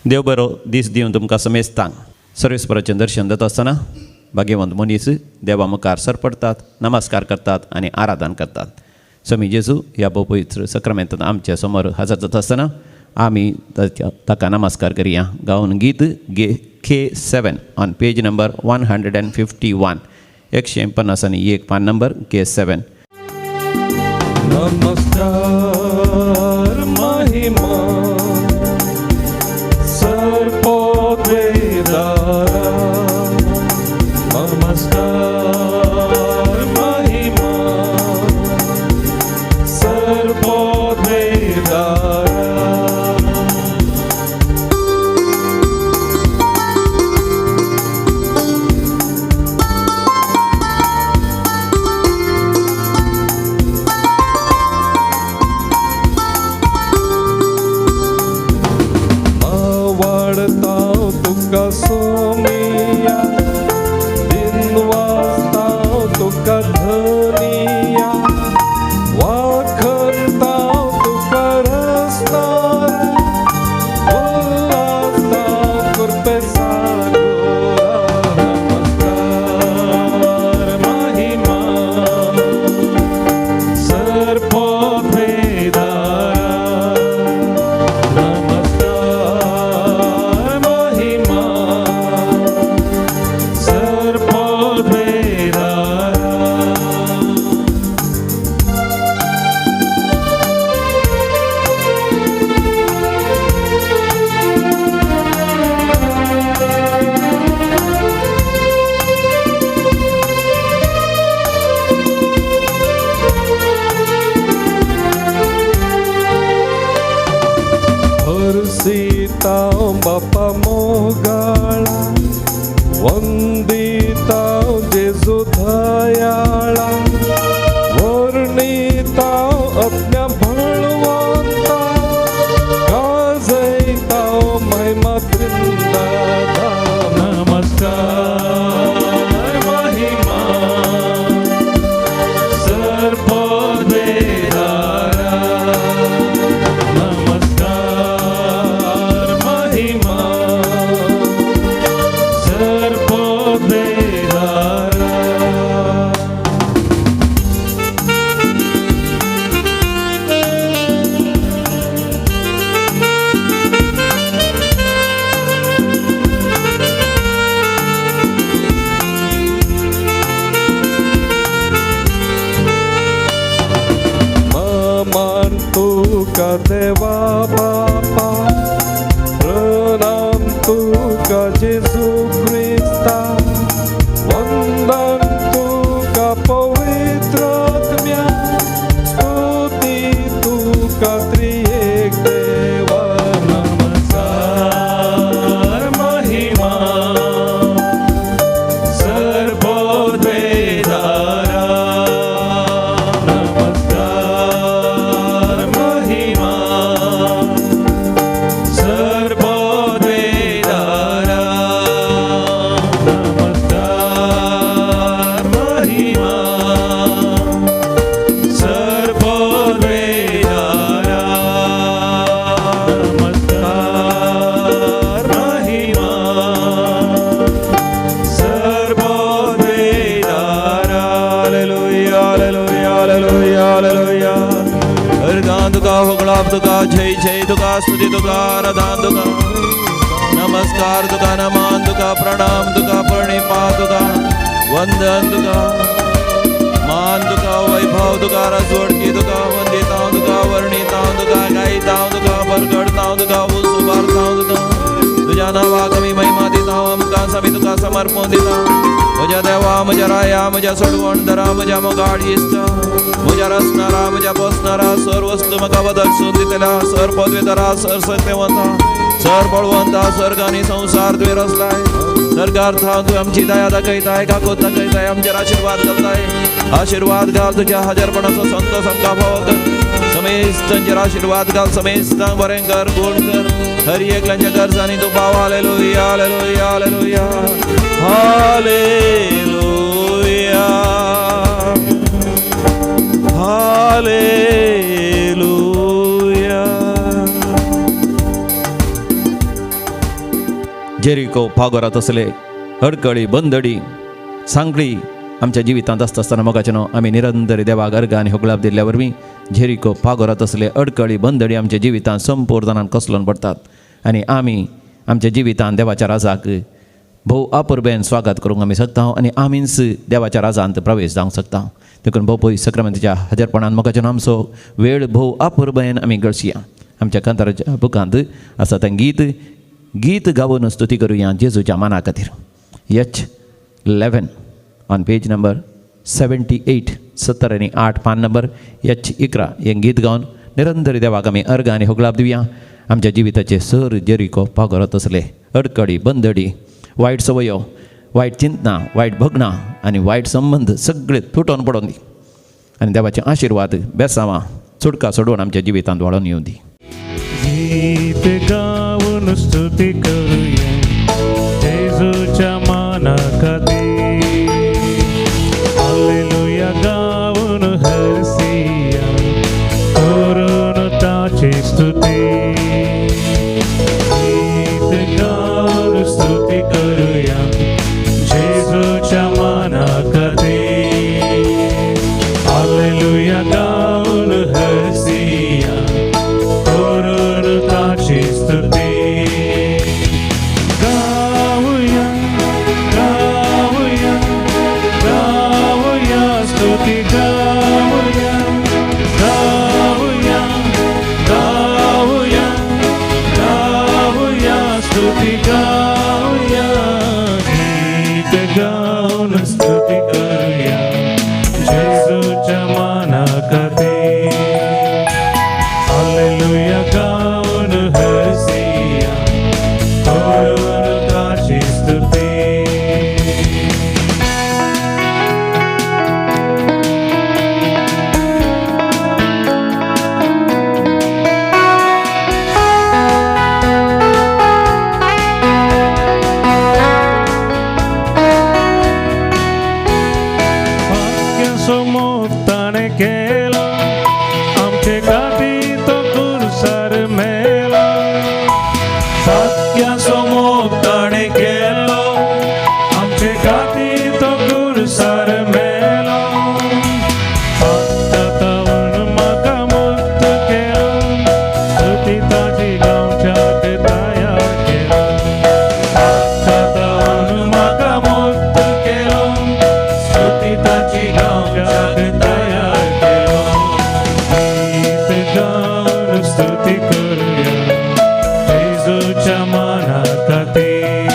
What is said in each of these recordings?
देव बरो दीस दिवन तुमकां समेस्तांक सर्वेस्पराचें दर्शन जाता आसतना भाग्यवंत मनीस देवा मुखार सरपडटात, नमस्कार करतात आनी आराधन करतात. स्वामी जेजू ह्या पवित्र सक्रामेंतांत आमच्या समोर हजर जाता आसतना आमी ताका नमस्कार करया. गावन गीत K7 ऑन पेज नंबर 151 151 पान नंबर K7. नमस्कार महिमा सर्वोद्वेदारा, नमस्कार महिमा सर्वोद्वेदारा. सोमिया दिनवासताव तुका धनिया, वाखनताव तुका रसनार, उल्हासताव कृपे सागोरा. नमस्कार महिमा सर्वोद्वेदारा, नमस्कार महिमा हरसिताव बापा मोगाळा, वंदिताव जेजू दयाळा, वर्णिताव अज्ञा बळवंता, गाजयताव महिमा वृंदादा. नमस्कार महिमा सर्वोद्वेदारा, नमस्कार महिमा सर्वोद्वेदारा. मान तुका देवा बापा, प्रणाम तुका जेजू ख्रिस्ता, वंदन तुका पवित्र आत्म्या, स्तुती तुका त्रिएक देवा. नमस्कार महिमा सर्वोद्वेदारा, नमस्कार महिमा सर्वोद्वेदारा, नमस्कार महिमा सर्वोद्वेदारा, नमस्कार महिमा सर्वोद्वेदारा. Hallelujah hallelujah hallelujah hallelujah. हरदान तुका, होगळाप तुका, जय जय तुका, स्तुती तुका, आराधन तुका, नमस्कार तुका, नमन तुका, प्रणाम तुका, प्रणिपात तुका, वंदन तुका, मान तुका, वैभव तुका, रसवडकी तुका, वंदिताव तुका, वर्णिताव तुका, गायताव तुका, बरगडताव तुका, उभारताव तुका. तुझ्या नावाक आमी महिमा दिताव, आमकां आमी तुका समर्पण दिता. म्हज्या देवा, म्हज्या राया, म्हज्या सोडवणदारा, म्हज्या मोगाळ इश्टा, म्हज्या रचणारा, म्हज्या बसणारा, सर वस्तू म्हाका बदलसून दितल्या, सर पदवेदारा, सर सत्यवंता, सर बळवंता, सर्गानी संसार तुवें रचलाय. सर्गार्थां तूं आमची दया दाखयताय, काकोत दाखयताय, आमचेर आशिर्वाद घालताय. आशिर्वाद घाल, तुज्या हजरपणाचो संतोष आमकां फावो कर. समेस्तांचेर आशिर्वाद घाल, समेस्तांक बरें कर, गूण कर. हर एकल्याच्या गरजांनी तूं पाव. Hallelujah hallelujah hallelujah hallelujah hallelujah. Jericho फागोरात असले अडकळी बंदडी सांगळी आमच्या जिवितांत आसता आसतना मोगाचें न्हू आमी निरंतर देवाक अर्घ आनी होगलाप दिल्ल्या वरवीं जेरिको फागोरात असले अडकळी बंदडी आमच्या जिवितांत संपूर्णपणान कसलोन पडटात आनी आमी आमच्या जिवितांत देवाच्या राजाक भोव अपुर्बेन स्वागत करूंक आमी शकता आनी आमीच देवाच्या राजांत प्रवेश जावंक शकता देखून भोव पळय सक्रामेंताच्या हजरपणान मोगाचें आमचो वेळ भोव अपुर्बेन आमी गळसया आमच्या कांताराच्या बुकांत आसा तें गीत गावून स्तुती करुया जेजूच्या माना खातीर H11 ऑन पेज नंबर 78 70 आनी 8 पान नंबर H11 हें गीत गावन निरंतर देवाक आमी अर्घ आनी होगलाप दिवया आमच्या जिविताचे सर जेरिको फागोरात असले अडकडी बंदडी वायट सवयो वायट चिंतना वायट भगणां आनी वायट संबंध सगळे तुटोवन पडोवन दी आनी देवाचे आशिर्वाद बेसांवां सुटका सोडून आमच्या जिवितांत वाडोवन येवं दी. गीत गाऊन स्तुती करूया जेजूच्या माना खातीर हालेलुया गाऊन हरसिया करून ताची स्तुती गीत गाऊन स्तुती करूया जेजूच्या माना खातीर हालेलुया गाऊन हरसिया करून ताची स्तुती गाऊया गाऊया गाऊया स्तुती गाऊया गाऊया गाऊया गाऊया स्तुती गाऊया गीत गाऊन स्तुती करूया जेजूच्या माना खातीर हालेलुया गाऊन हरसिया करून ताची स्तुती वाक्यासमोर ताणे केला आमचे खातीर तो कुरसार मेला वाक्यासमोर ताणे केलो आमचे खातीर तो कुरसार मेला फक्त तावन म्हाका मुक्त केलो स्तुती ताची गावच्याक तयार केला फक्त तावन म्हाका मुक्त केलो स्तुती ताची गावच्याक तयार केलो गीत गाऊन स्तुती करूया जेजूच्या माना खातीर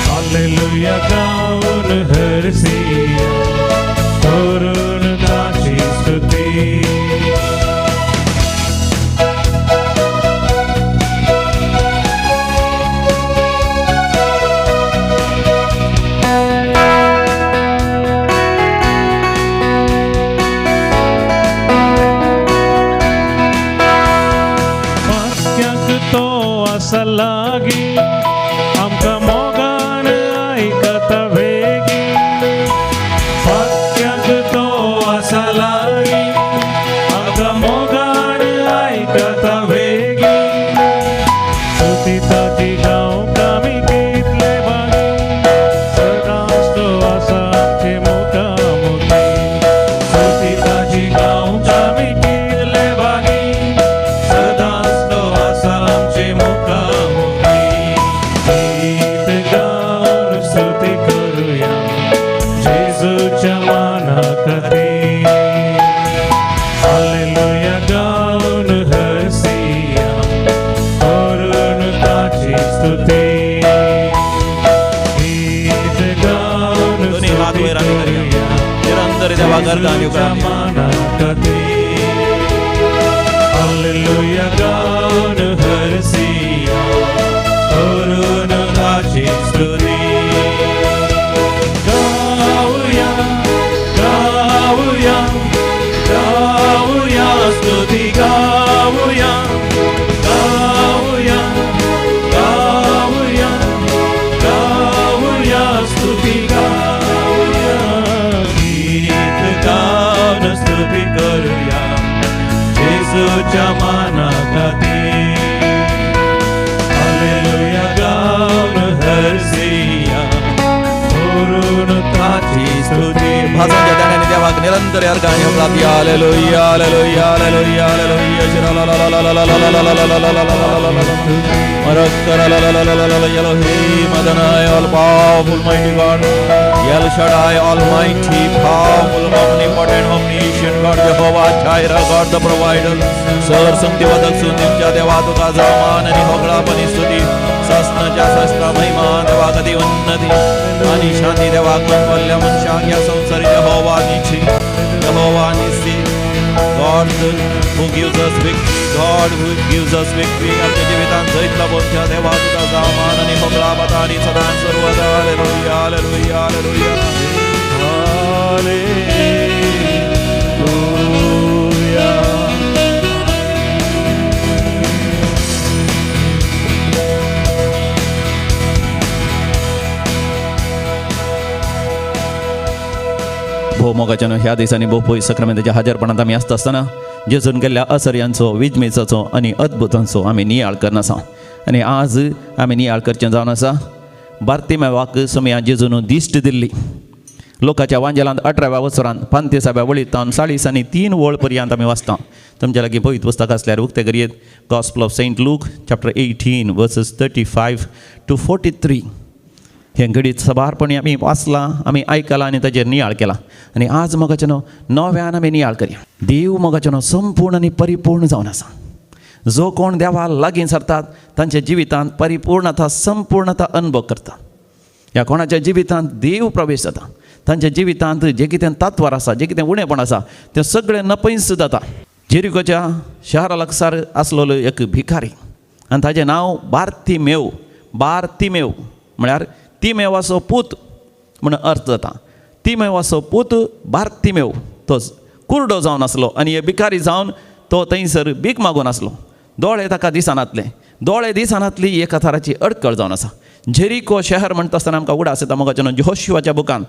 हालेलुया गाऊन हरसिया करून ताची स्तुती वाक्याक तो आसा लागी आमकां मोगान आयकता वेगी वाक्याक तो आसा लागी आमकां मोगान आयकता वेगी स्तुती ताची गावंक आमी कितले बागी सदांच तो आसा आमचे मुखामुखी स्तुती ताची गावंक आमी कितले बागी सदांच तो आसा आमचे मुखामुखी गीत गाऊन स्तुती करूया जेजूच्या माना खातीर हालेलुया गाऊन हरसिया करून ताची स्तुती गीत गाऊन दोन्ही हात स्तुती वर आम्ही करूया. करूया निरंतर देवाक अर्घ आनी जेजूच्या होगलाप दिवया. माना खातीर हालेलुया गाऊन हरसिया करून ताची स्तुती गाऊया गाऊया गाऊया स्तुती गाऊया गाऊया गाऊया गाऊया स्तुती गाऊया गीत गाऊन स्तुती करूया जेजूच्या माना खातीर हालेलुया गाऊन निरंतर यार गाणी होतात hallelujah hallelujah hallelujah hallelujah Elohim Adonai all powerful mighty God El Shaddai almighty powerful omnipotent omniscient God Jehovah Jireh God the provider सर्वशक्ती वदक सुंदीच्या देवा तुका मान आणि होगळापणी स्तुती सस्नच्या सस्ता महिमा देवा कधी उन्नती आणि शांती देवा कंपल्य मनशा या संसारी यहोवा निसी God who gives us victory God who gives us victory आमच्या जीवितांत जैतला बोलच्या देवा तुका मान आणि होगळापत आणि सदा सर्वदा हालेलुया हालेलुया हालेलुया हालेलुया भोवमोगाच्यानं ह्या दिसांनी भोवपोई सक्रामेंताच्या हजरपणांत आमी आसता आसतना जेजून गेल्ल्या असर्यांचो विजमेचाचो आनी अद्भुतांचो आमी नियाळ करना आसा आनी आज आमी नियाळ करचें जावन आसा बार्तिमेवाक समया जेजून दिश्ट दिल्ली लोकांच्या वांजेलांत 18व्या वर्सांत पांतेसाव्या वळीत तावन 40 वळ पर्यंत आमी वाचता तुमच्या लागीं पळयत पुस्तक आसल्यार उक्ते करियेत gospel of Saint Luke chapter 18 verses 35 to 43 हे घडीत सभारपणी आमी वाचलां आमी आयकलां आनी ताजेर नियाळ केला आनी आज मोगाच्यान नव्यान आमी नियाळ करया देव मोगाच्यान संपूर्ण आनी परिपूर्ण जावन आसा जो कोण देवा लागीं सरतात तांच्या जिवितांत परिपूर्णता संपूर्णता अनुभव करता ह्या कोणाच्या जिवितांत देव प्रवेश जाता तांच्या जिवितांत जें कितें तात्वार आसा जें कितें उणेपण आसा तें सगळें नपयस जाता जेरिकोच्या शहरा लागसार आसलेलो एक भिकारी आनी ताचें नांव बार्तिमेव म्हळ्यार तिमेवाचो पूत म्हण अर्थ जाता तिमेवाचो पूत बार्तिमेव तो कुर्डो जावन आसलो आनी हे भिकारी जावन तो थंयसर भीक मागून आसलो दोळे ताका दिसनातले दोळे दिसनातली एका तराची अडकळ जावन आसा जेरिको शहर म्हणटा आसतना आमकां उडास येता मोगाच्यान यहोशुवाच्या बुकांत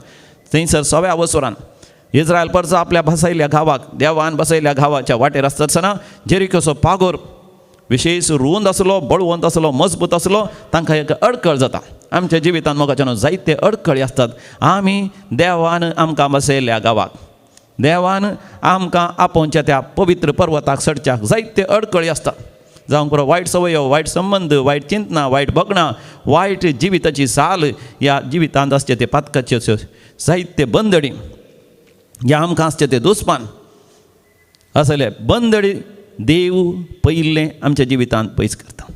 थंयसर 6व्या वर्सांत इस्रायल परजो आपल्या बसयल्ल्या गांवाक देवान बसयल्ल्या गांवाच्या वाटेर आसता आसतना जेरिकोचो पागोर विशेश रुंद आसलो बळवंत आसलो मजबूत आसलो तांकां एक अडकळ जाता आमच्या जिवितांत मोगाच्यान जायते अडकळी आसतात आमी देवान आमकां बसयल्ल्या गांवाक देवान आमकां आपोवच्या त्या पवित्र पर्वताक चडच्याक जायते अडकळी आसतात जावं पुरो वायट संवयो वायट संबंद वायट चिंतना वायट बगणां वायट जिविताची साल ह्या जिवितांत आसचे ते पातकाच्यो जायते बंदडी ह्या आमकां आसचे ते दुस्मान असले बंदडी देव पयिल्लें आमच्या जिवितांत पयस करता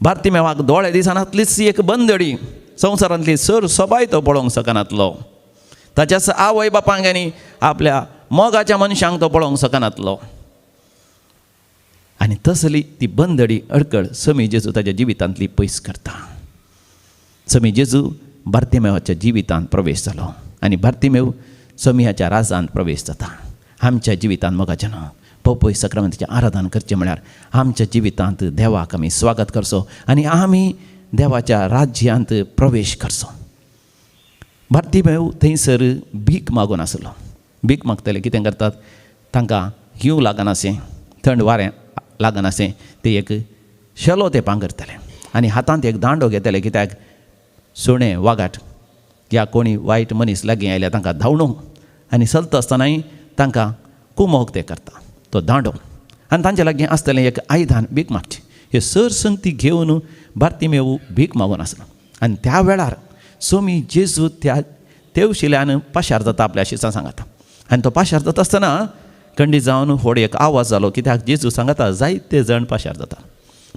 बार्तिमेवाक दोळे दिसनातलीच एक बंदडी संवसारांतली सर सोबाय तो पळोवंक शकनातलो ताच्या आवय बापांनी आपल्या मोगाच्या मनशांक तो पळोवंक शकनातलो आनी तसली ती बंदडी अडकळ समी जेजू ताच्या जिवितांतली पयस करता समी जेजू बार्तिमेवाच्या जिवितांत प्रवेश जालो आनी बार्तिमेव समियाच्या राजांत प्रवेश जाता आमच्या जिवितांत मोगाच्यान पपय सक्रामेंताचें आराधन करचें म्हळ्यार आमच्या जिवितांत देवाक आमी स्वागत करचो आनी आमी देवाच्या राज्यांत प्रवेश करचो बार्तिमेव थंयसर भीक मागून आसलो भीक मागतले कितें करतात तांकां हिंव लागनाशें थंड वारें लागनाशें ते एक शेलो ते पांगरतले आनी हातांत एक दांडो घेतले कित्याक सुणें वागाट या कोणी वायट मनीस लागीं आयल्या तांकां धांवणो आनी चलता आसतनाय तांकां कुमोग ते करता तो दांडो आनी तांचे लागीं आसतलें एक आयदान भीक मागचें हे सरसंगती घेवन बार्तिमेव भीक मागून आसलो आनी त्या वेळार सोमी जेजू त्या तेवशिल्यान पाशार जाता आपल्या शिसां सांगाता आनी तो पाशार जाता आसतना खंडीत जावन व्हड एक आवाज जालो कित्याक जेजू सांगाता जायते जण पाशार जाता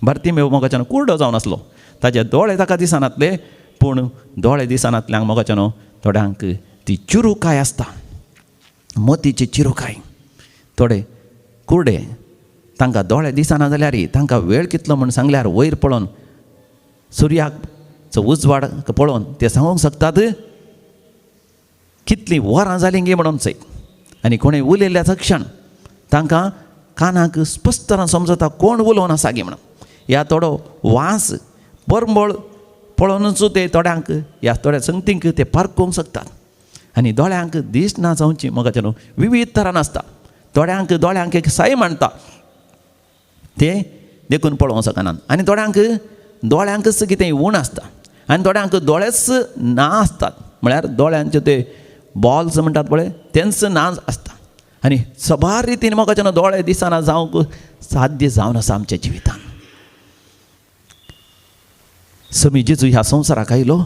बार्तिमेव मोगाच्यान कुर्डो जावन आसलो ताजे दोळे ताका दिसनातले पूण दोळे दिसनातल्यांक मोगाच्यान थोड्यांक ती चिरुकाय आसता मोतीची चिरुकाय थोडे कुर्डे तांकां दोळे दिसना जाल्यार तांकां वेळ कितलो म्हूण सांगल्यार वयर पळोवन सुर्याचो उजवाड पळोवन ते सांगूंक शकतात कितलीं वरां जालीं गे म्हणून चय आनी कोणें उलयल्या क्षण तांकां कानाक स्पश्ट तरान समजता कोण उलोवन आसा गे म्हणून ह्या थोडो वास परंबळ पळोवनूच ते थोड्यांक ह्या थोड्या संगतींक ते पारखूंक शकतात आनी दोळ्यांक दिसना जावची मोगाच्यान विविध तरान आसता थोड्यांक दोळ्यांक एक साय मांडटा ते देखून पळोवंक शकनात आनी थोड्यांक दोळ्यांकच कितें उण आसता आनी थोड्यांक दोळेच ना आसतात म्हळ्यार दोळ्यांचे ते बॉल्स म्हणटात पळय तेंचं नाच आसता आनी सबार रितीन मोगाचे न्हू दोळे दिसना जावंक साध्य जावन आसा आमच्या जिवितान. समी जेजू ह्या संवसाराक आयलो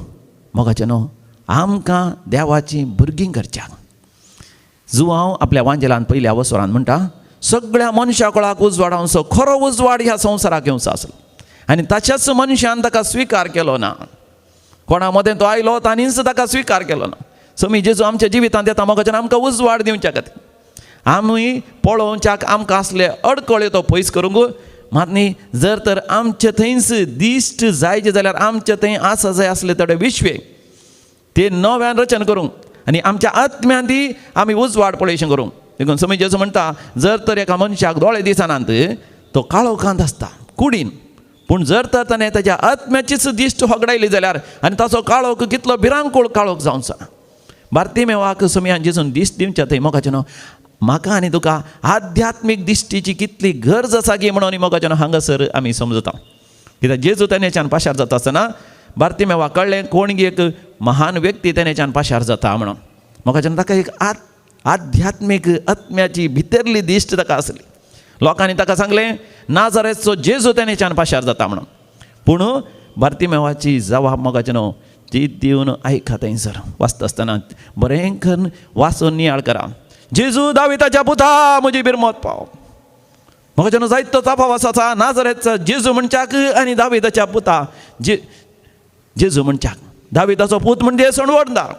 मोगाचे न्हू आमकां देवाची भुरगीं करच्याक. जो हांव आपल्या वांजेलान पयल्या वसरान म्हणटा सगळ्या मनशा कुळाक उजवाडावचो खरो उजवाड ह्या संवसाराक येवचो आसलो आनी ताच्याच मनशान ताका स्विकार केलो ना. कोणा मदें तो आयलो तांणीच ताका स्विकार केलो ना. समी जेजू आमच्या जिवितांत येता मोगाच्यान आमकां उजवाड दिवच्या खातीर. आमी पळोवच्याक आमकां असले अडकळ्यो तो पयस करूंक मात न्ही जर तर आमचे थंयच दिश्ट जायचे जाल्यार आमचे थंय आसा जाय असले थोडे विश्वे ते नव्यान रचन करूंक आनी आमच्या आत्म्यान ती आमी उजवाड पळयशें करूंक. देखून समी जेजू म्हणटा जर तर एका मनशाक दोळे दिसनात तो काळो कांत आसता कुडीन पूण जर तर ताणें ताच्या आत्म्याचीच दिश्ट होगडायली जाल्यार आनी ताचो काळोख कितलो भिरांकूळ काळोख जावचो. बार्तिमेवाक समियान जेजून दिश्ट दिवच्या थंय मोगाचें न्हू म्हाका आनी तुका आध्यात्मीक दिश्टीची कितली गरज आसा की म्हणून मोगाचें न्हू हांगासर आमी समजता. कित्याक जेजू तेन्याच्यान पाशार जाता आसतना बार्तिमेवाक कळ्ळें कोण एक महान व्यक्ती तेन्याच्यान पाशार जाता म्हणून. मोगाचें ताका एक आध्यात्मीक आत्म्याची भितरली दिश्ट ताका आसली. लोकांनी ताका सांगलें नाजारेचो जेजू तेन्याच्यान पाशार जाता म्हणून. पूण बार्तिमेवाची जबाब मोगाचें न्हू ती दिवन आयका थंयसर वाचता आसतना बरें करून वाचून नियाळ करा. जेजू दाविदाच्या पुता म्हजी बिरमत पाव. मोगाचें न्हू जायतो तफावत आसा नाजारेचो जेजू म्हणच्याक आनी दाविदाच्या पुता जेजू म्हणच्याक. दाविदाचो पूत म्हणजे सणवडदार.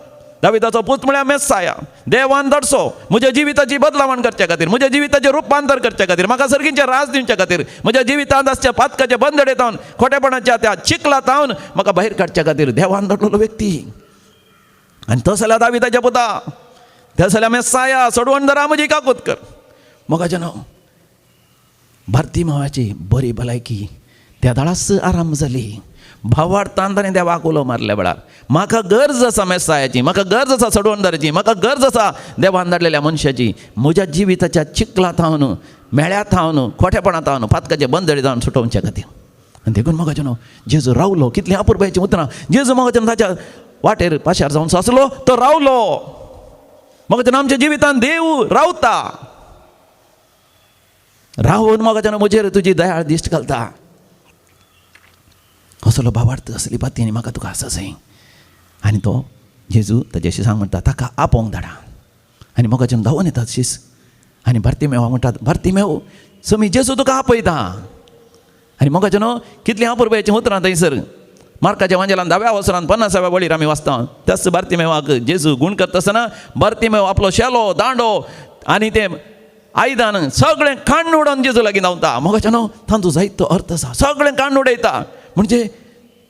दाविदाचो पूत म्हळ्यार मेस्साया. देवान धाडसो म्हज्या जिविताची बदलावण करच्या खातीर म्हज्या जिविताचें रुपांतर करच्या खातीर म्हाका सर्गीचें राज दिवच्या खातीर म्हज्या जिवितांत आसच्या पातकाचे बंदडे तावन खोटेपणाच्या त्या चिखला तावन म्हाका भायर काडच्या खातीर देवान धाडलेलो व्यक्ती. आनी तो जाल्यार दाविदाच्या पुता ते जाल्यार मेस्साया सोडवणदारा म्हजी काकूत कर. मोगाचें न्हू बार्तिमेवाची बरी भलायकी त्या दाळास आराम जाली. भावाड तांतांनी देवाक उलो मारल्या वेळार म्हाका गरज आसा मेस्सायाची म्हाका गरज आसा सोडवणदाराची म्हाका गरज आसा देवान धाडलेल्या मनशाची म्हज्या जिविताच्या चिखला थावन मेळ्या थावन खोटेपणा थावन फातकाचे बंदडे जावन सुटोवच्या खातीर. आनी देखून मोगाचें न्हू जेजू रावलो कितलें अपुरबायचीं उतरां. जेजू मोगाचें ताच्या वाटेर पाशार जावचो आसलो तो रावलो. मोगाचें आमच्या जिवितांत देव रावता. रावून मोगाचें म्हजेर तुजी दयाळ दिश्ट घालता. असलो भावार्थ असली बातयेनी म्हाका तुका आसा जाय. आनी तो जेजू ताच्याशी सांग म्हणटा ताका आपोवंक धाडा. आनी मोगाचें धांवून येता तशीच. आनी बार्तिमेवा म्हणटात बार्तिमेव समी जेजू तुका आपयता. आनी मोगाचें न्हू कितलीं अपुरबायचीं उतरां थंयसर मार्काच्या वांजेलान 10व्या वसरान 50व्या वळीर आमी वाचता. त्याच बार्तिमेवाक जेजू गुण करता आसतना बार्तिमेव आपलो शेलो दांडो आनी तें आयदान सगळें काण्ण उडोवन जेजू लागीं धांवता. मोगाचें न्हू तांचो जायतो अर्थ आसा. सगळें काण्ण उडयता म्हणजे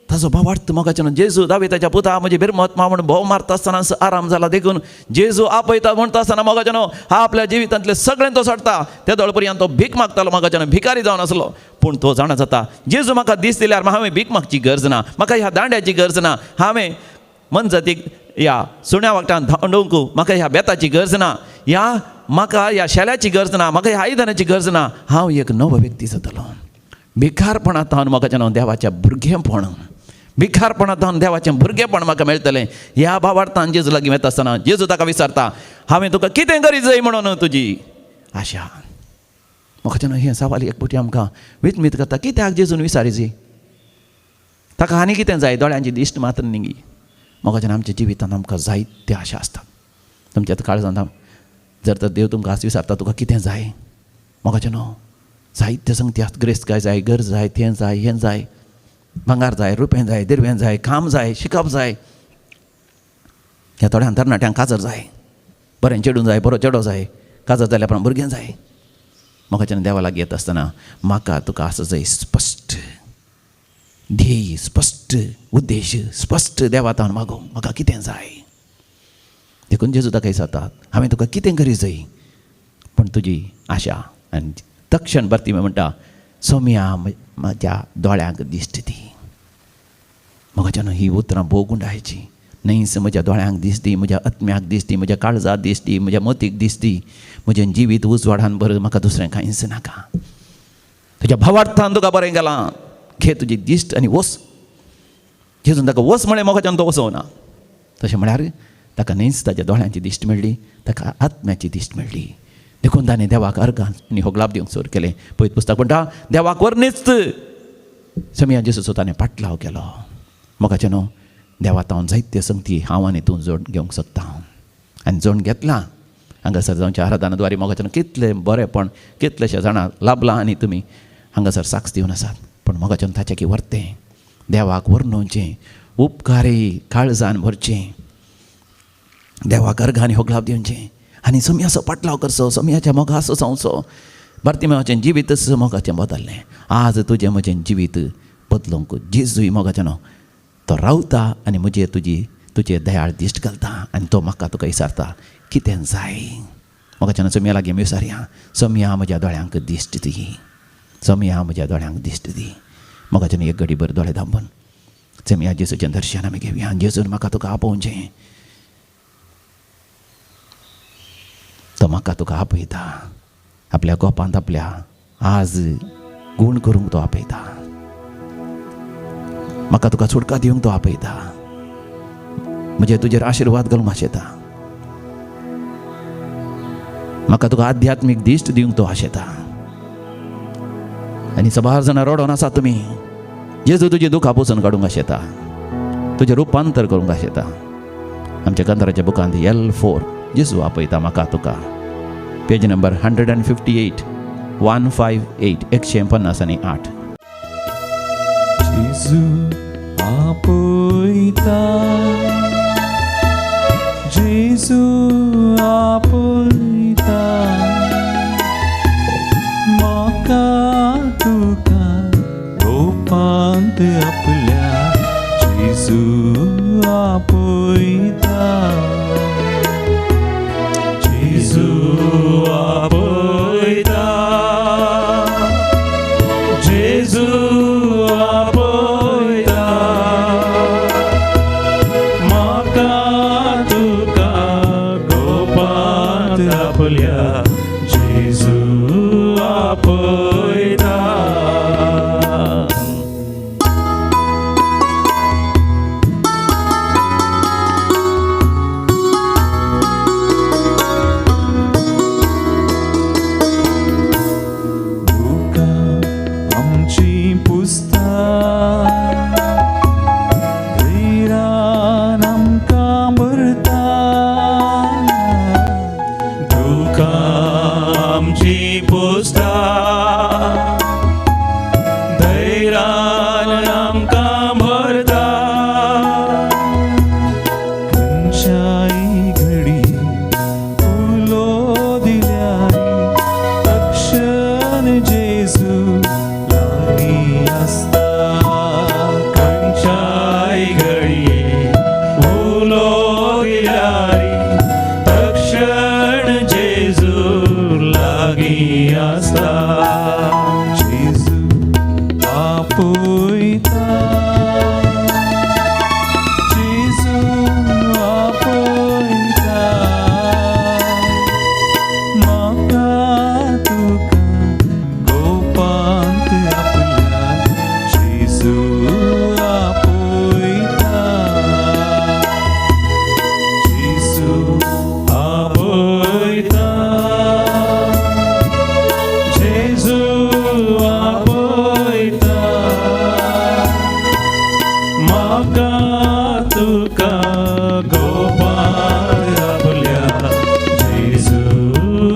ताचो भावार्थ मोगाचें न्हू जेजू दाविदाच्या पुता म्हजी बिरमत मा म्हणून भोव मारता आसतना आराम जाला. देखून जेजू आपयता म्हणटा आसतना मोगाचें न्हू हा आपल्या जिवितांतले सगळें तो सोडता. त्या दळपर्यंत तो भीक मागतालो मोगाचें न्हू भिकारी जावन आसलो. पूण तो जाणा जाता जेजू म्हाका दीस दिल्यार हांवें भीक मागची गरज ना. म्हाका ह्या दांड्याची गरज ना. हांवें मनजातीक ह्या सुण्या वागटान धांडोवंक म्हाका ह्या बेताची गरज ना. म्हाका ह्या शेल्याची गरज ना. म्हाका ह्या आयदनाची गरज ना. हांव एक नवो व्यक्ती जातलो. भिकारपणांत हांव मोगाचें न्हू देवाचें भुरगेंपण भिकारपणांत देवाचें भुरगेंपण म्हाका मेळटलें. ह्या भावार्थान जेजू लागीं वता आसतना जेजू ताका विचारता हांवें तुका कितें करी जाय म्हणून तुजी आशा. मोगाचें न्हू हें सवाल एक फावटी आमकां विचमीत करता. कित्याक जेजून विचारीची ताका आनी कितें जाय दोळ्यांची दिश्ट मात्र न्ही. मोगाचें आमच्या जिवितांत आमकां जायते आशा आसतात. तुमच्या काळजांत जर तर देव तुमकां आज विचारता तुका कितें जाय मोगाचें न्हू जायते संगती आसता. ग्रेस्त जाय गरज जाय तें जाय हें जाय भांगार जाय रुपें जाय दिरवें जाय काम जाय शिकप जाय. ह्या थोड्या तरणाट्यांक काजर जाय बरें चेडूं जाय बरो चेडो जाय काजर जाल्या उपरांत भुरगें जाय. मोगाचें देवा लागीं येता आसतना म्हाका तुका आसा जाय स्पश्ट ध्येय स्पश्ट उद्देश स्पश्ट देवातान मागो म्हाका कितें जाय. देखून जेजू ताका विचारतात हांवें तुका कितें करी जाय पूण तुजी आशा. आनी तक्षण बार्तिमेव म्हणटा सोम्या म्हज्या दोळ्यांक दिश्ट दी. मोगाचें न्हू ही उतरां भोव गुंडायची. न्हयच म्हज्या दोळ्यांक दिश्ट दी म्हज्या आत्म्याक दिश्ट दी म्हज्या काळजाक दिश्ट दी म्हज्या मतीक दिश्ट दी. म्हजें जिवीत उजवाडान बरें म्हाका दुसरें कांयच नाका. तुज्या भावार्थान तुका बरें गेलां घे तुजी दिश्ट आनी वस. जेजून ताका वस म्हळें मोगाच्यान तो वसोना. तशें म्हळ्यार ताका न्हीच ताच्या दोळ्यांची दिश्ट मेळ्ळी, ताका आत्म्याची दिश्ट मेळ्ळी. देखून ताणें देवाक अर्गां आनी होगलाप दिवंक सुरू केलें. पळयत पुस्तक म्हणटा देवाक वर न्हीच. शमया जेसूचो ताणें पाटलाव केलो. मोगाचें न्हू, देवात हांव जायत्यो संगती हांव आनी तूं जोड घेवंक सोदता. आनी जोड घेतलां. हांगासर जावच्या आराधनाद्वारे मोगाचें कितलें बरेंपण कितलेशे जाणांक लाभलां आनी तुमी हांगासर साक्ष दिवन आसात. पण मोगाचें ताचें की व्हरतें, देवाक वर्णोवचें, उपकारी काळजान भरचें, देवाक अर्घ आनी होगलाप दिवचें आनी समयाचो पाटलाव करचो, समयाच्या मोगाचो जावचो. बार्तिमेवाचें जिवीत मोगाचें बदललें. आज तुजें म्हजें जिवीत बदलूंक जेजूय मोगाचें न्हू तो रावता आनी तुजे दयाळ दिश्ट घालता आनी तो म्हाका तुका विचारता कितें जाय. मोगाचें समया लागीं आमी विचारया, समया म्हज्या दोळ्यांक दिश्ट दी, समया म्हज्या दोळ्यांक दिश्ट दी. मोगाचें एक घडी भर दोळे धांपून समया जेजूचें दर्शन आमी घेवया. जेजून म्हाका तुका आपोवचें, तो म्हाका तुका आपयता. आपल्या गोपांत आपल्या आज गूण करूंक तो आपयता. म्हाका तुका सुटका दिवंक तो आपयता. म्हणजे तुजेर आशिर्वाद घालूंक आशेता. म्हाका तुका आध्यात्मीक दिश्ट दिवंक तो आशेता. आनी सबार जाणां रडोन आसा तुमी, जेजू तुजी दुखां पुसून काडूंक आशेता, तुजें रूपांतर करूंक आशेता. आमच्या कांताराच्या बुकांत L4 जेजू आपयता म्हाका तुका. Page number 158 158 158. जेजू आपयता, जेजू आपयता, म्हाका तुका गोपांत आपल्या. जेजू आपयता, जेजू आपयता, जेजू आपयता, म्हाका तुका गोपांत आपल्या. जेजू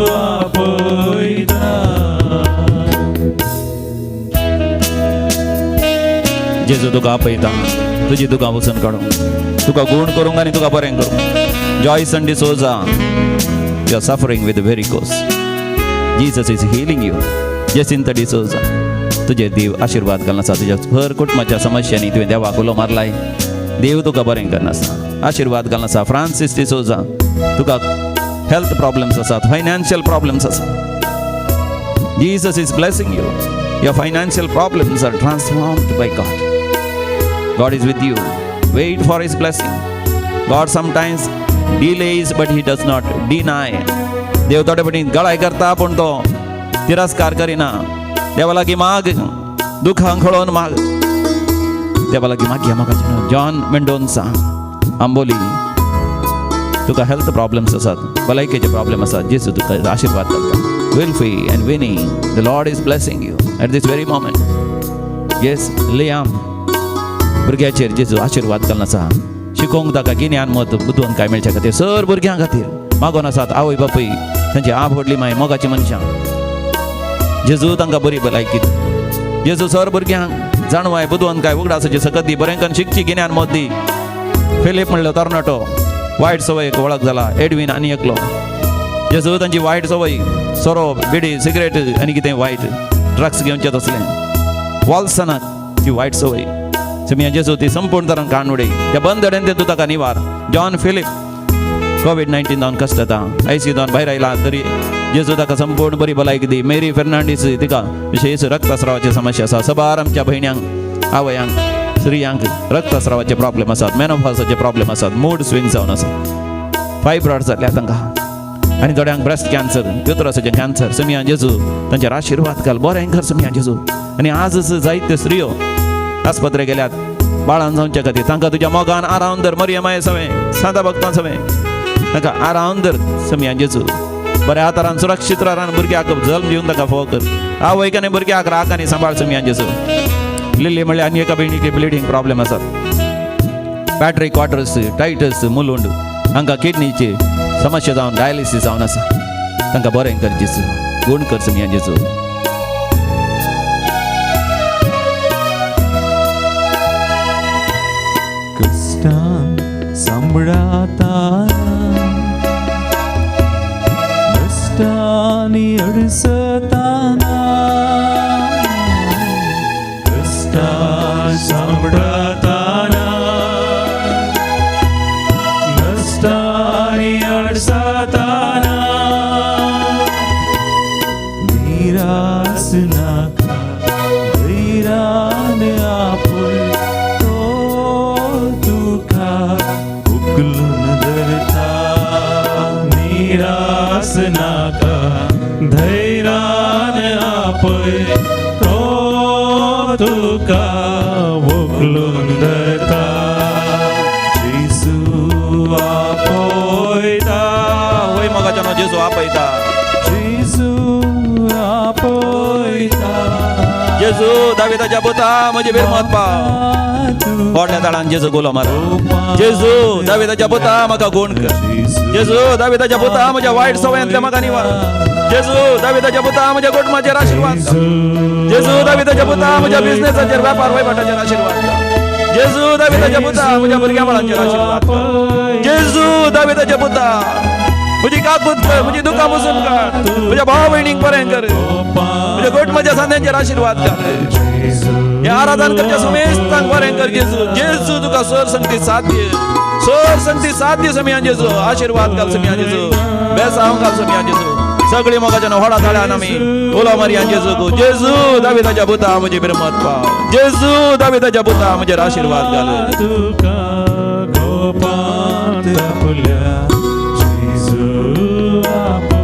आपयता. जेजू तुका आपयता, तुजी दुकां वचून काडूंक, तुका गूण करूंक आनी तुका बरें करूंक. Joyce and D'Souza, you are suffering with varicose. Jesus is healing you. Jacinta D'Souza, तुजे देव आशिर्वाद घालना आसा. तुज्या भर कुटुंबाच्या समस्यांनी तुवें देवाक उलो मारलाय, देव तुका बरें करना आसा, आशिर्वाद घालना आसा. फ्रांसीस डिसोजा, तुका हेल्थ प्रॉब्लेम्स आसात, फायनान्शियल प्रॉब्लेम्स आसात. Jesus is blessing you. Your financial problems are transformed by God. God is with you. Wait for His blessing. God sometimes delays, but He does not deny. देव थोडे पटी गळाय करता पण तो तिरस्कार करिना. देवा लागीं माग, दुखांक खळोवन माग. देवा लागीं मागया. म्हाका जॉन मेंडोन्सा, आंबोली, तुका हेल्थ प्रॉब्लेम्स आसात, भलायकेचे प्रॉब्लेम आसात, जेजू तुका आशीर्वाद करता. Wilfy and Winnie, the Lord is blessing you at this very moment. Yes, Liam भुरग्याचेर जेजू आशीर्वाद घालून आसा. शिकोवंक ताका गिन्यान मत बुदवंत काय मेळच्या खातीर सर भुरग्यां खातीर मागोन आसात. आवय बापूय तांची आप व्हडली माय मोगाची मनशां. जेजू तांकां बरी भलायकी दी. जेजू सर भुरग्यांक जाणवाय बुदवंत काय उगडासाची सकत दी. बरें करून शिकची गिन्यान मत दी. फिलीप म्हणलो तरणाटो, वायट सवयेक वळख जाला. एडवीन आनी एकलो. जेजू तांची वायट सवय सोरो, बिडी, सिगरेट आनी कितें वायट ड्रग्स घेवचे तसलें वॉल्सनाक ती वायट सवय समिया जेजू ती संपूर्ण तरान काडून उडय. त्या बंदड्यान ते तूं ताका निवार. जॉन फिलीप कोविड-19 जावन कश्ट जाता, ICU जावन भायर आयला तरी जेजू ताका संपूर्ण बरी भलायकी दी. मेरी फेर्नांडीस तिका विशेष रक्तस्रावाची समस्या आसा. सबार आमच्या भयण्यांक, आवयांक, स्त्रियांक रक्तस्रावाचे प्रॉब्लेम आसात, मेनोपॉजाचे प्रॉब्लेम आसात, मूड स्विंग जावन आसा, फायब्रॉइड्स जाल्ल्या तांकां, आनी थोड्यांक ब्रेस्ट कॅन्सर, युटरसाचें कॅन्सर. समिया जेजू तांचेर आशिर्वाद घाल. बरें कर समिया जेजू. आनी आजच जायत्यो स्त्रियो आस्पत्रे गेल्यात बाळान जावचे खातीर. तांकां तुज्या मोगान आरावन दर. मरियमाये सवें, सांता भक्तां सवें तांकां आरावन दर समिया जेजू. बऱ्या हातारान सुरक्षीत रान भुरग्याक जल्म दिवन ताका फोव कर. आवयक आनी भुरग्याक राख आनी सांबाळ समिया जेजू. लिली म्हणल्यार आनी एका भयणीक ब्लिडींग प्रॉब्लेम आसात. बॅटरी क्वार्टर्स, टायटस, मुलुंड, हांकां किडनीची समस्या जावन डायलिसीस जावन आसा. तांकां बरें कर जेजू. गूण कर समिया जेजू. कष्टान सांबाळताना, नष्टांनी अडसताना, कष्टान सांबाळताना, नष्टांनी अडसताना, निराश नाका, धैर्यान आपुल निराश नाका, धैर्यान आपय तो तुका उखलून धरता. जेजू आपयता, वय मोगाच्या न्हू जेजू आपयता. जेजू आपयता. जेजू दाविदाच्या पुता म्हजी बेमत पाव. व्हडल्या झाडान जेजू गोलो मार. जेजू दाविदाच्या पुता म्हाका गूण कर. जेजू दाविदाच्या पुता म्हज्या वायट सवयांतल्या म्हाका निवार. जेजू दाविदाच्या पुता म्हज्या कुटुंबाचेर आशिर्वाद कर. जेजू दाविदाच्या पुता म्हज्या बिझनेसाचेर, वेपार वैभटाचेर आशिर्वाद कर. जेजू दाविदाच्या पुता म्हज्या भुरग्या बाळांचेर आशिर्वाद कर. जेजू दाविदाच्या पुता म्हजी काकूत कर, म्हजी दुकां पुसून काड. म्हज्या भाव भयणीक बरें कर. म्हज्या कुटुंबाच्या सांध्यांचेर आशिर्वाद कर. हे आराधन करच्या समेस्तांक बरें कर जेजू. जेजू तुका सर संगती साथ दी. सर संगती साथ दी समिया जेजू. आशिर्वाद घाल समिया जेजू. बेसांव घाल समिया जेजू. सगळी मोगाच्या व्हडा थाळ्यान आमी उलो मारया जेजू. जेजू दाविदाच्या पुता म्हजी बिरमत पाव. जेजू दाविदाच्या पुता म्हजेर आशिर्वाद घाल. तुका गोपांत आपल्या जेजू आपयता.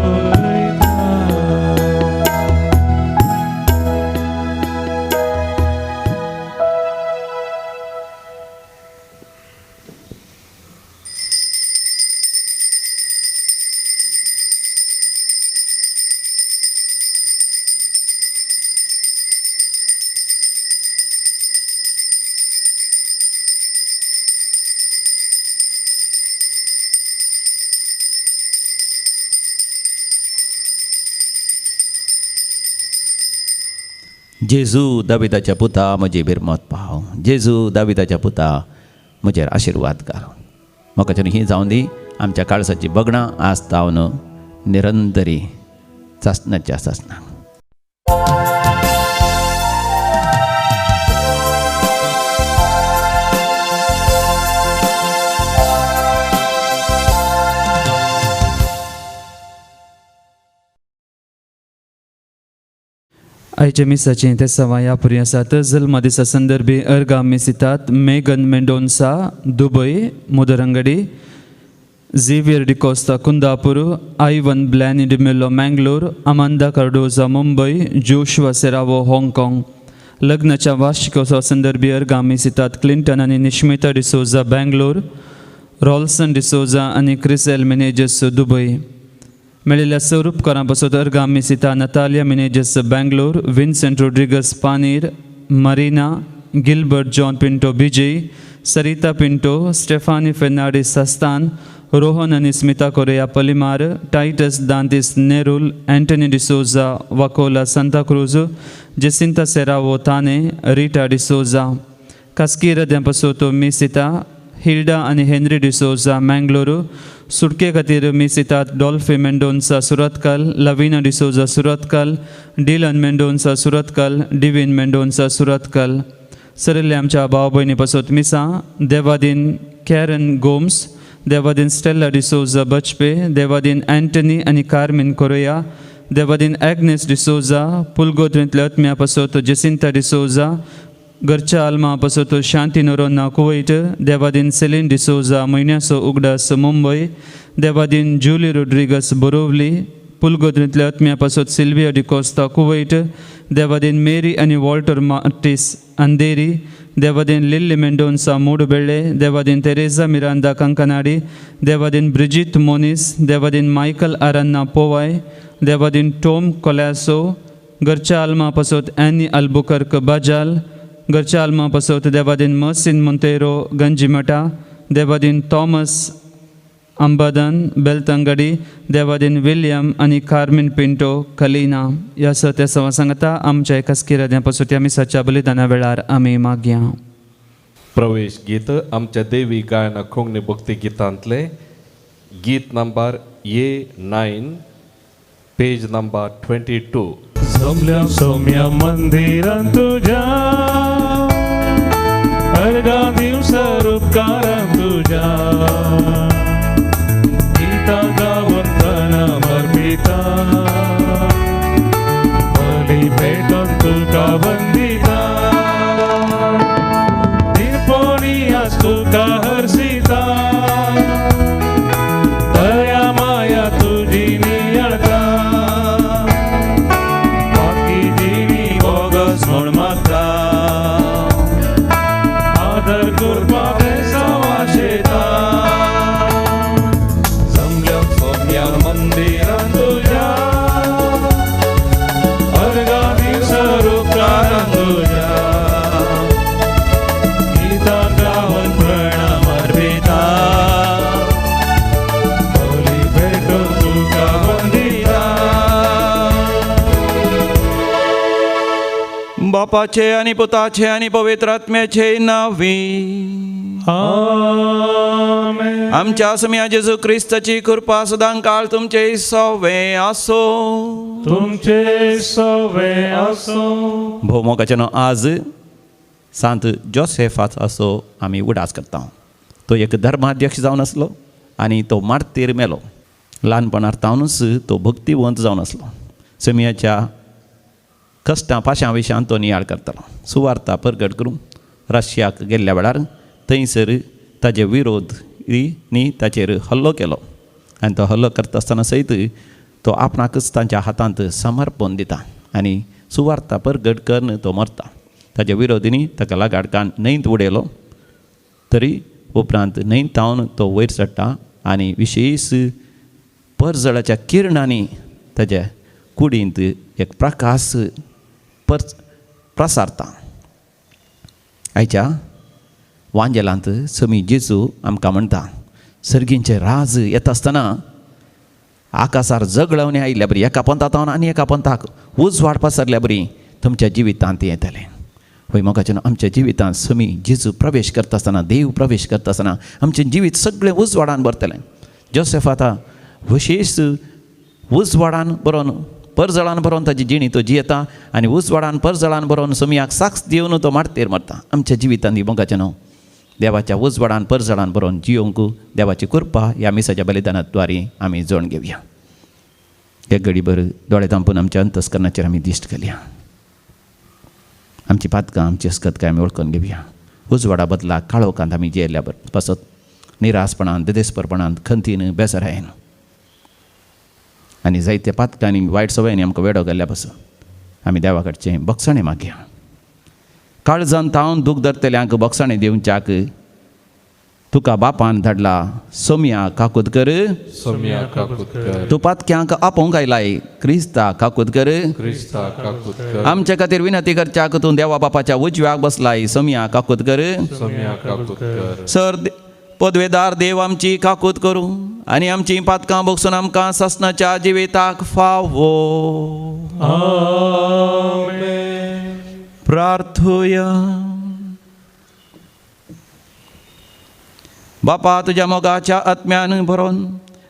जेजू दाविदाच्या पुता म्हजी बिरमत पाव. जेजू दाविदाच्या पुता म्हजेर आशिर्वाद कर. म्हाका ही जावन दी. आमच्या काळजाची बगणां आस्तावन निरंतरी चासनाच्या सासना. आयच्या मिसाचें ते सवा ह्या पुरी आसात. जल्मा दिसा संदर्भी अर्गा मिसितात. Megan Mendonsa Dubai मुदरंगडी, Xavier D'Costa Kundapur, Ivan ब्लॅन D'Mello Mangalore, Amanda Cardozo Mumbai, Joshua Serrao हाँगकाँग. लग्नाच्या वार्षिकोत्सवा संदर्भी अर्गा मिसितात. क्लिंटन आणि निश्मिता डिसोजा बँगलोर, रॉल्सन डिसोजा आनी क्रिसेल मिनेजस दुबय. मेळिल्ल्या स्वरूपकारां पासत अर्गा मिसिता Natalia Menezes Bangalore, Vincent Rodrigues Panir, Marina, Gilbert John Pinto Bijai, Sarita Pinto, Stephanie Fernandes Sastan, Rohan आणि Smita Correa Palimar, Titus Dantis Nerul, Antony D'Souza Vakola Santa Cruz, Jacinta Serrao Thane, Rita D'Souza. कास्कीर पासत मिसिता हिल्डा आणि हेनरी डिसोजा मँगलोर. सुटके खातीर मिसितात Dolphy Mendonca Surathkal, Lavina D'Souza Surathkal, Dylan Mendonca Surathkal, Divin Mendonca Surathkal. सरिल्ले आमच्या भाव भयणी पासत मिसा देवादीन कॅरन गोम्स, देवादीन स्टेला डिसोजा बचपे, देवादीन अँटनी आणि कार्मिन कोरेया, देवादीन ॲग्नेस डिसोजा, पुलगोत्रींतल्या आत्म्या पासत जेसिंता डिसोजा, घरच्या आल्मा पासत शांती नोरोना कुवैट, देवादीन सेलीन डिसोजा मैन्यासो उगडास मुंबय, देवादीन जुली रोड्रिगस बोरोवली, पुलगोत्रींतल्या आत्म्या पासत सिल्विया डिकोस्ता कुवैट, देवादीन मेरी आणि वॉल्टर मार्टिस अंधेरी, देवादीन लिल्ली मेंडोन्सा मूडबेळे, देवादीन तेरेजा मिरांदा कंकनाडी, देवादीन ब्रिजित मोनिस, देवादीन मायकल आरान्ना पोवाय, देवादीन टॉम कोलॅसो, घरच्या आल्मा पासत ॲनी अल्बुकर्क बाजाल, घरच्या आल्मा पासत देवादीन मसिन मोंतेरो गंजिमटा, देवादीन थॉमस अंबादन बेलतंगडी, देवादीन विलियम आणि कार्मिन पिंटो कलिना. ह्या सत्या सवा सांगता आमच्या एका स्किराद्या पासत आमी सच्या बलिदाना वेळार आमी मागया. प्रवेश गीत आमच्या देवी गायना खोंगणी भक्ती गीतांतले गीत नंबर A9 पेज नंबर 22. जमल्या सौम्या मंदिरांत तुझ्या अर्गा दिवस रूपकारांत तुझ्या गीता गावतना मर्पिता बली भेटून तुका वंदिता निर्पोणी आज तुका हर्षिता दया माया तुझी नियळता बाकी जिणी बोगस म्हण मागता आदर करपाक सवाशेता जमल्या सोम्या मंदिरांत तुझ्या अर्गा दिवस रूपकारांत तुझ्या गीता गावन प्रणाम अर्पिता बली भेटून तुका वंदिता. बापाचे आणि पुताचे आणि पवित्र आत्म्याचे नावी. आमेन. आमच्या सम्या जेजू ख्रिस्ताची कृपा सदां काळ तुमचे सवे आसो. तुमचे सवे असो. भोवमोगाचें आज सांत जोसेफाचो असो आमी उडास करता. तो एक धर्माध्यक्ष जावन आसलो आनी तो मार्तीर मेलो. ल्हानपणांतानूच तो भक्तिवंत जावन आसलो. समियाच्या कश्टां पाशां विशयान तो नियाळ करतालो. सुवार्ता परगट करून रशियाक गेल्ल्या वेळार थंयसर ताजे विरोधी ताचेर हल्लो केलो आनी तो हल्लो करता आसतना सयत तो आपणाकच तांच्या हातांत समर्पण दिता आनी सुवार्ता परगट करून तो मरता. ताच्या विरोधींनी ताका लागाडकान न्हंयत उडयलो. तरी उपरांत न्हंयतावन तो वयर चडटा आनी विशेश परजळाच्या किरणांनी ताच्या कुडींत एक प्रकाश प्रसारता. आयच्या वांजेलांत समी जेजू आमकां म्हणटा सर्गींचे राज येता आसतना आकाशार जगळवणी आयिल्ल्या बरी एका पंथांत आनी एका पंथाक उजवाड पसरल्या बरी तुमच्या जिवितांत येतलें. हय मोगाच्यान आमच्या जिवितांत समी जेजू प्रवेश करता आसतना देव प्रवेश करता आसतना आमचें जिवीत सगळें उजवाडान भरतलें. जोसेफ आतां विशेश उजवाडान बरोवन परजळान बरोवन ताची जिणी तो जियेता आनी उजवाडान परजळान बरोवन समियाक साक्ष दिवन तो मारतेर मरता. आमच्या जिवितांत ही मोगाच्यान देवाच्या उजवाडान परजळान बरोवन जियोंक देवाची कृपा ह्या मिसाच्या बलिदानाद्वारे आमी जोड घेवया. एक घडीभर दोळे तांपून आमच्या अंतस्करणाचेर आमी दिश्ट घालया. आमची पातकां आमची अस्कतकाय आमी वळखून घेवया. उजवाडा बदला काळोखांत आमी जियेल्ल्या पासत निरासपणान देदेस्परपणान खंतीन बेसरायेन आनी जायत्या पातकांनी वायट सवयांनी आमकां वेडो घाल्ल्या पासत आमी देवा कडचें बक्षणें मागया. काळजान तावन दूख धरतल्यांक बक्षणें दिवच्याक तुका बापान धाडला सोम्या काकूत कर सोम्या काकूत कर तुपातक्यांक आपोवंक आयलाय क्रिस्ता काकूत कर क्रिस्ता काकूत कर आमचे खातीर विनंती करच्याक तूं देवा बापाच्या उजव्याक बसलाय सोम्या काकूत कर सोम्या काकूत कर सर पदवेदार देव आमची काकूत करूं आनी आमची पातकां बगसून आमकां ससनाच्या जिविताक फावो प्रार्थुया. बापा तुज्या मोगाच्या आत्म्यान भरोवन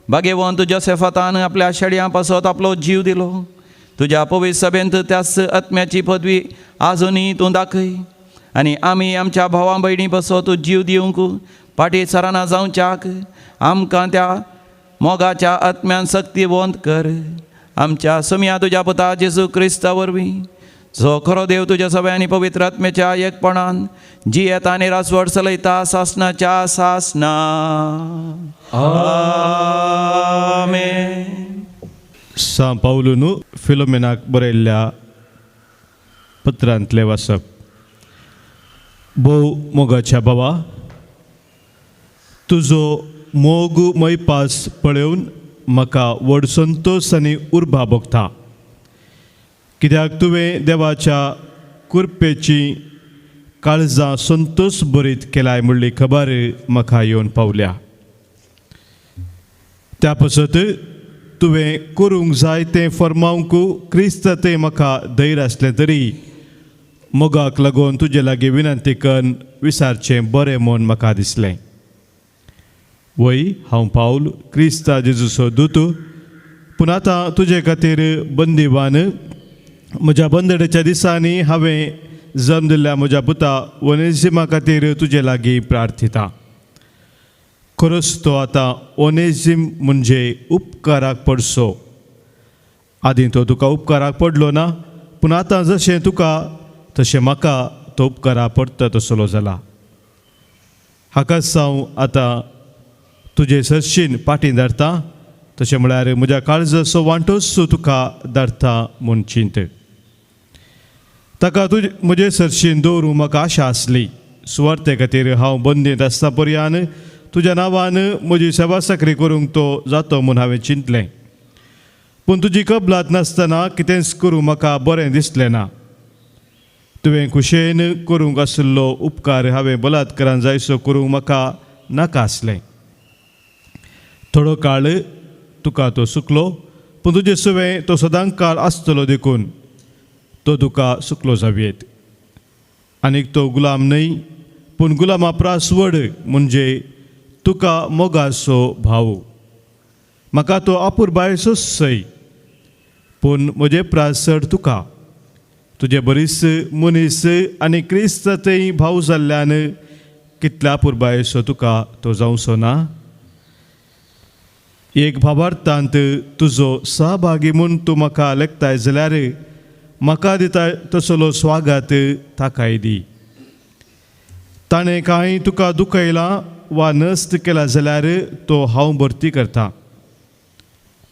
भाग्यवंत जोसेफातान आपल्या शेड्यां पासत आपलो जीव दिलो. तुज्या पवित्र सभेंत त्याच आत्म्याची पदवी आजुनी तूं दाखय आनी आमी आमच्या भावां भयणी पासत जीव दिवंक पाटी सराना जावच्याक आमकां त्या मोगाच्या आत्म्यान सक्तीवंत कर. आमच्या सोम्या तुज्या पुता जेजू क्रिस्ता वरवीं जो खरो देव तुज्या सगळ्यांनी पवित्र आत्म्याच्या एकपणान जी येता आनी रासवड चलयता सासनाच्या सासना. आमेन. सा पावलून फिलोमेनाक बरयल्ल्या पत्रांतले वाचप. भोव मोगाच्या बाबा, तुजो मोग मैपास पळोवन म्हाका व्हड संतोश आनी उर्बा भोगता. कित्याक तुवें देवाच्या कृपेची काळजां संतोश भरीत केलाय म्हणली खबर म्हाका येवन पावल्या. त्या पासत तुवें करूंक जाय तें फर्मावंक क्रिस्त तें म्हाका धैर्य आसलें तरी मोगाक लागून तुजे लागीं विनंती करून विचारचें बरें म्हूण म्हाका दिसलें. वय हांव पावल क्रिस्ता जेजूचो दूत, पूण आतां तुजे खातीर बंदिवान. म्हज्या बंदडेच्या दिसांनी हांवें जल्म दिल्ल्या म्हज्या पुता ओनेजिमा खातीर तुजे लागीं प्रार्थिता. खरोच तो आतां ओनेजिम म्हणजे उपकाराक पडसो. आदीं तो तुका उपकाराक पडलो ना, पूण आतां जशें तुका तशें म्हाका तो उपकाराक पडटा तसलो जाला. हाकाच हांव आतां तुजे सरशीन पाटी धाडटा, तशें म्हळ्यार म्हज्या काळजाचो वांटोच तुका धाडटा म्हूण चिंत. ताका म्हजे सरशीन दवरूंक म्हाका आशा आसली. सुवार्ते खातीर हांव बंदीत आसता पर्यान तुज्या नांवान म्हजी सेवा साकरी करूंक तो जातो म्हूण हांवें चिंतलें. पूण तुजी कबलात नासतना कितेंच करूंक म्हाका बरें दिसलें ना. तुवें कुशेन करूंक आशिल्लो उपकार हांवें बलात्कारान जायसो करूंक म्हाका नाका आसलें. थोडो काळ तुका तो सुकलो, पूण तुजे सुवें तो सदांच काळ आसतलो देखून तो तुका सुकलो जावेत. आनीक तो गुलाम न्हय, पूण गुलामा प्रासवड म्हणजे तुका मोगाचो भाव. म्हाका तो आपुरबायचोच सय, पूण म्हजे प्रासड तुका. तुजे बरीच मनीस आनी क्रिस्त तेय भाव जाल्ल्यान कितल्या आपुरबायचो तुका तो जावचो ना. एक भावार्थांत तुजो सहभागी म्हूण तूं म्हाका लेखताय जाल्यार म्हाका दिता तसलो स्वागत ताकाय दी. ताणें कांय तुका दुखयलां वा नस्त केला जाल्यार तो हांव भरती करता.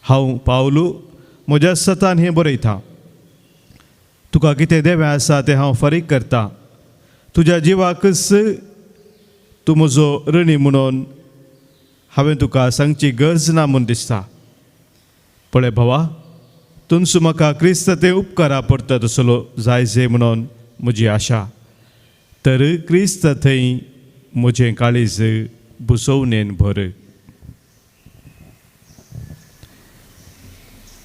हांव पावलू म्हज्या सतान हें बरयता. तुका कितें देवें आसा तें हांव फारीक करता. तुज्या जिवाकच तूं म्हजो ऋणी म्हणून हांवें तुका सांगची गरज ना म्हूण दिसता. पळय भावा, तुमचो म्हाका क्रिस्त तें उपकारा पडटा तसलो जायजे म्हणून म्हजी आशा. तर क्रिस्त थंय म्हजें काळीज बुसवणेन भर.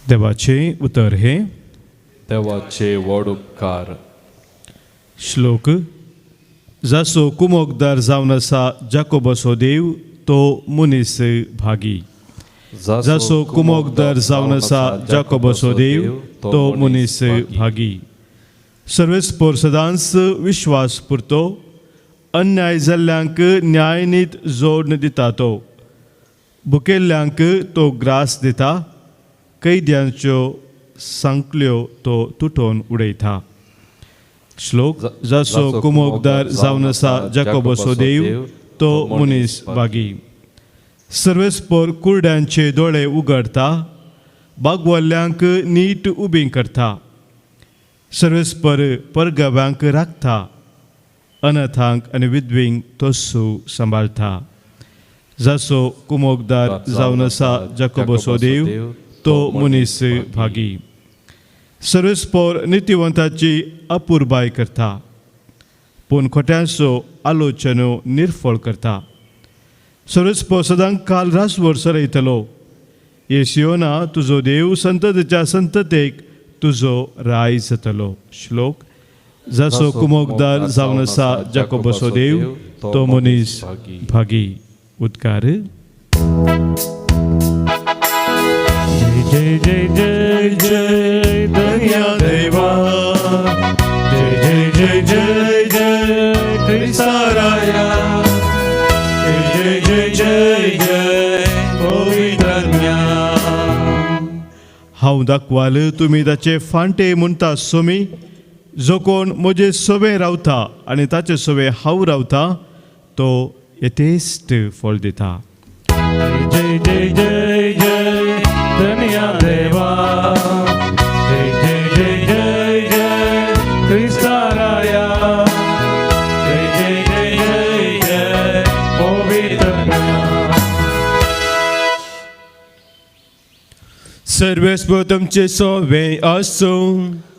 देवाचें उतर हे. देवाचे व्हड उपकार. श्लोक. जासो कुमोकदार जावन आसा जाकोबाचो देव तो मनीस भागी. जासो कुमोकदार जावन आसा जाकोबाचो देव तो मनीस भागी. सर्वेस्पोर सदांच विश्वास पुरतो. अन्याय जाल्ल्यांक न्याय नीत जोडून दिता तो. भुकेल्ल्यांक तो ग्रास दिता. कैद्यांच्यो सांकल्यो तो तुटोवन उडयता. श्लोक. जासो कुमोकदार जावन आसा जाकोबाचो देव तो मनीस भागी. सर्वेस्पोर कुर्ड्यांचे दोळे उगडता. बागवल्ल्यांक नीट उबीं करता. सर्वेस्पर परगव्यांक राखता. अनाथांक आनी विधवींक तोसू सांबाळटा. जसो कुमोगदार जावन आसा जाकोबाचो देव तो मनीस भागी. सर्वस्पोर नितिवंताची अपुरबाय करता, पूण खोट्यांचो आलोचनो निर्फळ करता. सर्वस्पोर सदां काल रासभर सरयतलो. येसियोना तुजो देव संततेच्या संततेक तुजो राय जातलो. श्लोक. जसो कुमोगदार जावन आसा जाकोबाचो देव तो मनीस भागी. उद्गार. जय जय जय जय दया देवा, जय जय जय जय जय त्रिसाराया, जय जय जय जय पवित्रज्ञा. हांव दाखवाल तुमी ताचे फांटे म्हणटा सोमी. जो कोण म्हजे सोबे रावता आनी ताचे सोबे हांव रावता तो यथेश्ट फळ दिता. जय जय जय जय धन्या देवा, जय जय जय जय जय क्रिस्ताराया, जय जय जय जय जय पवित्रज्ञा. सर्वेस्व तुमचे सोवे असो,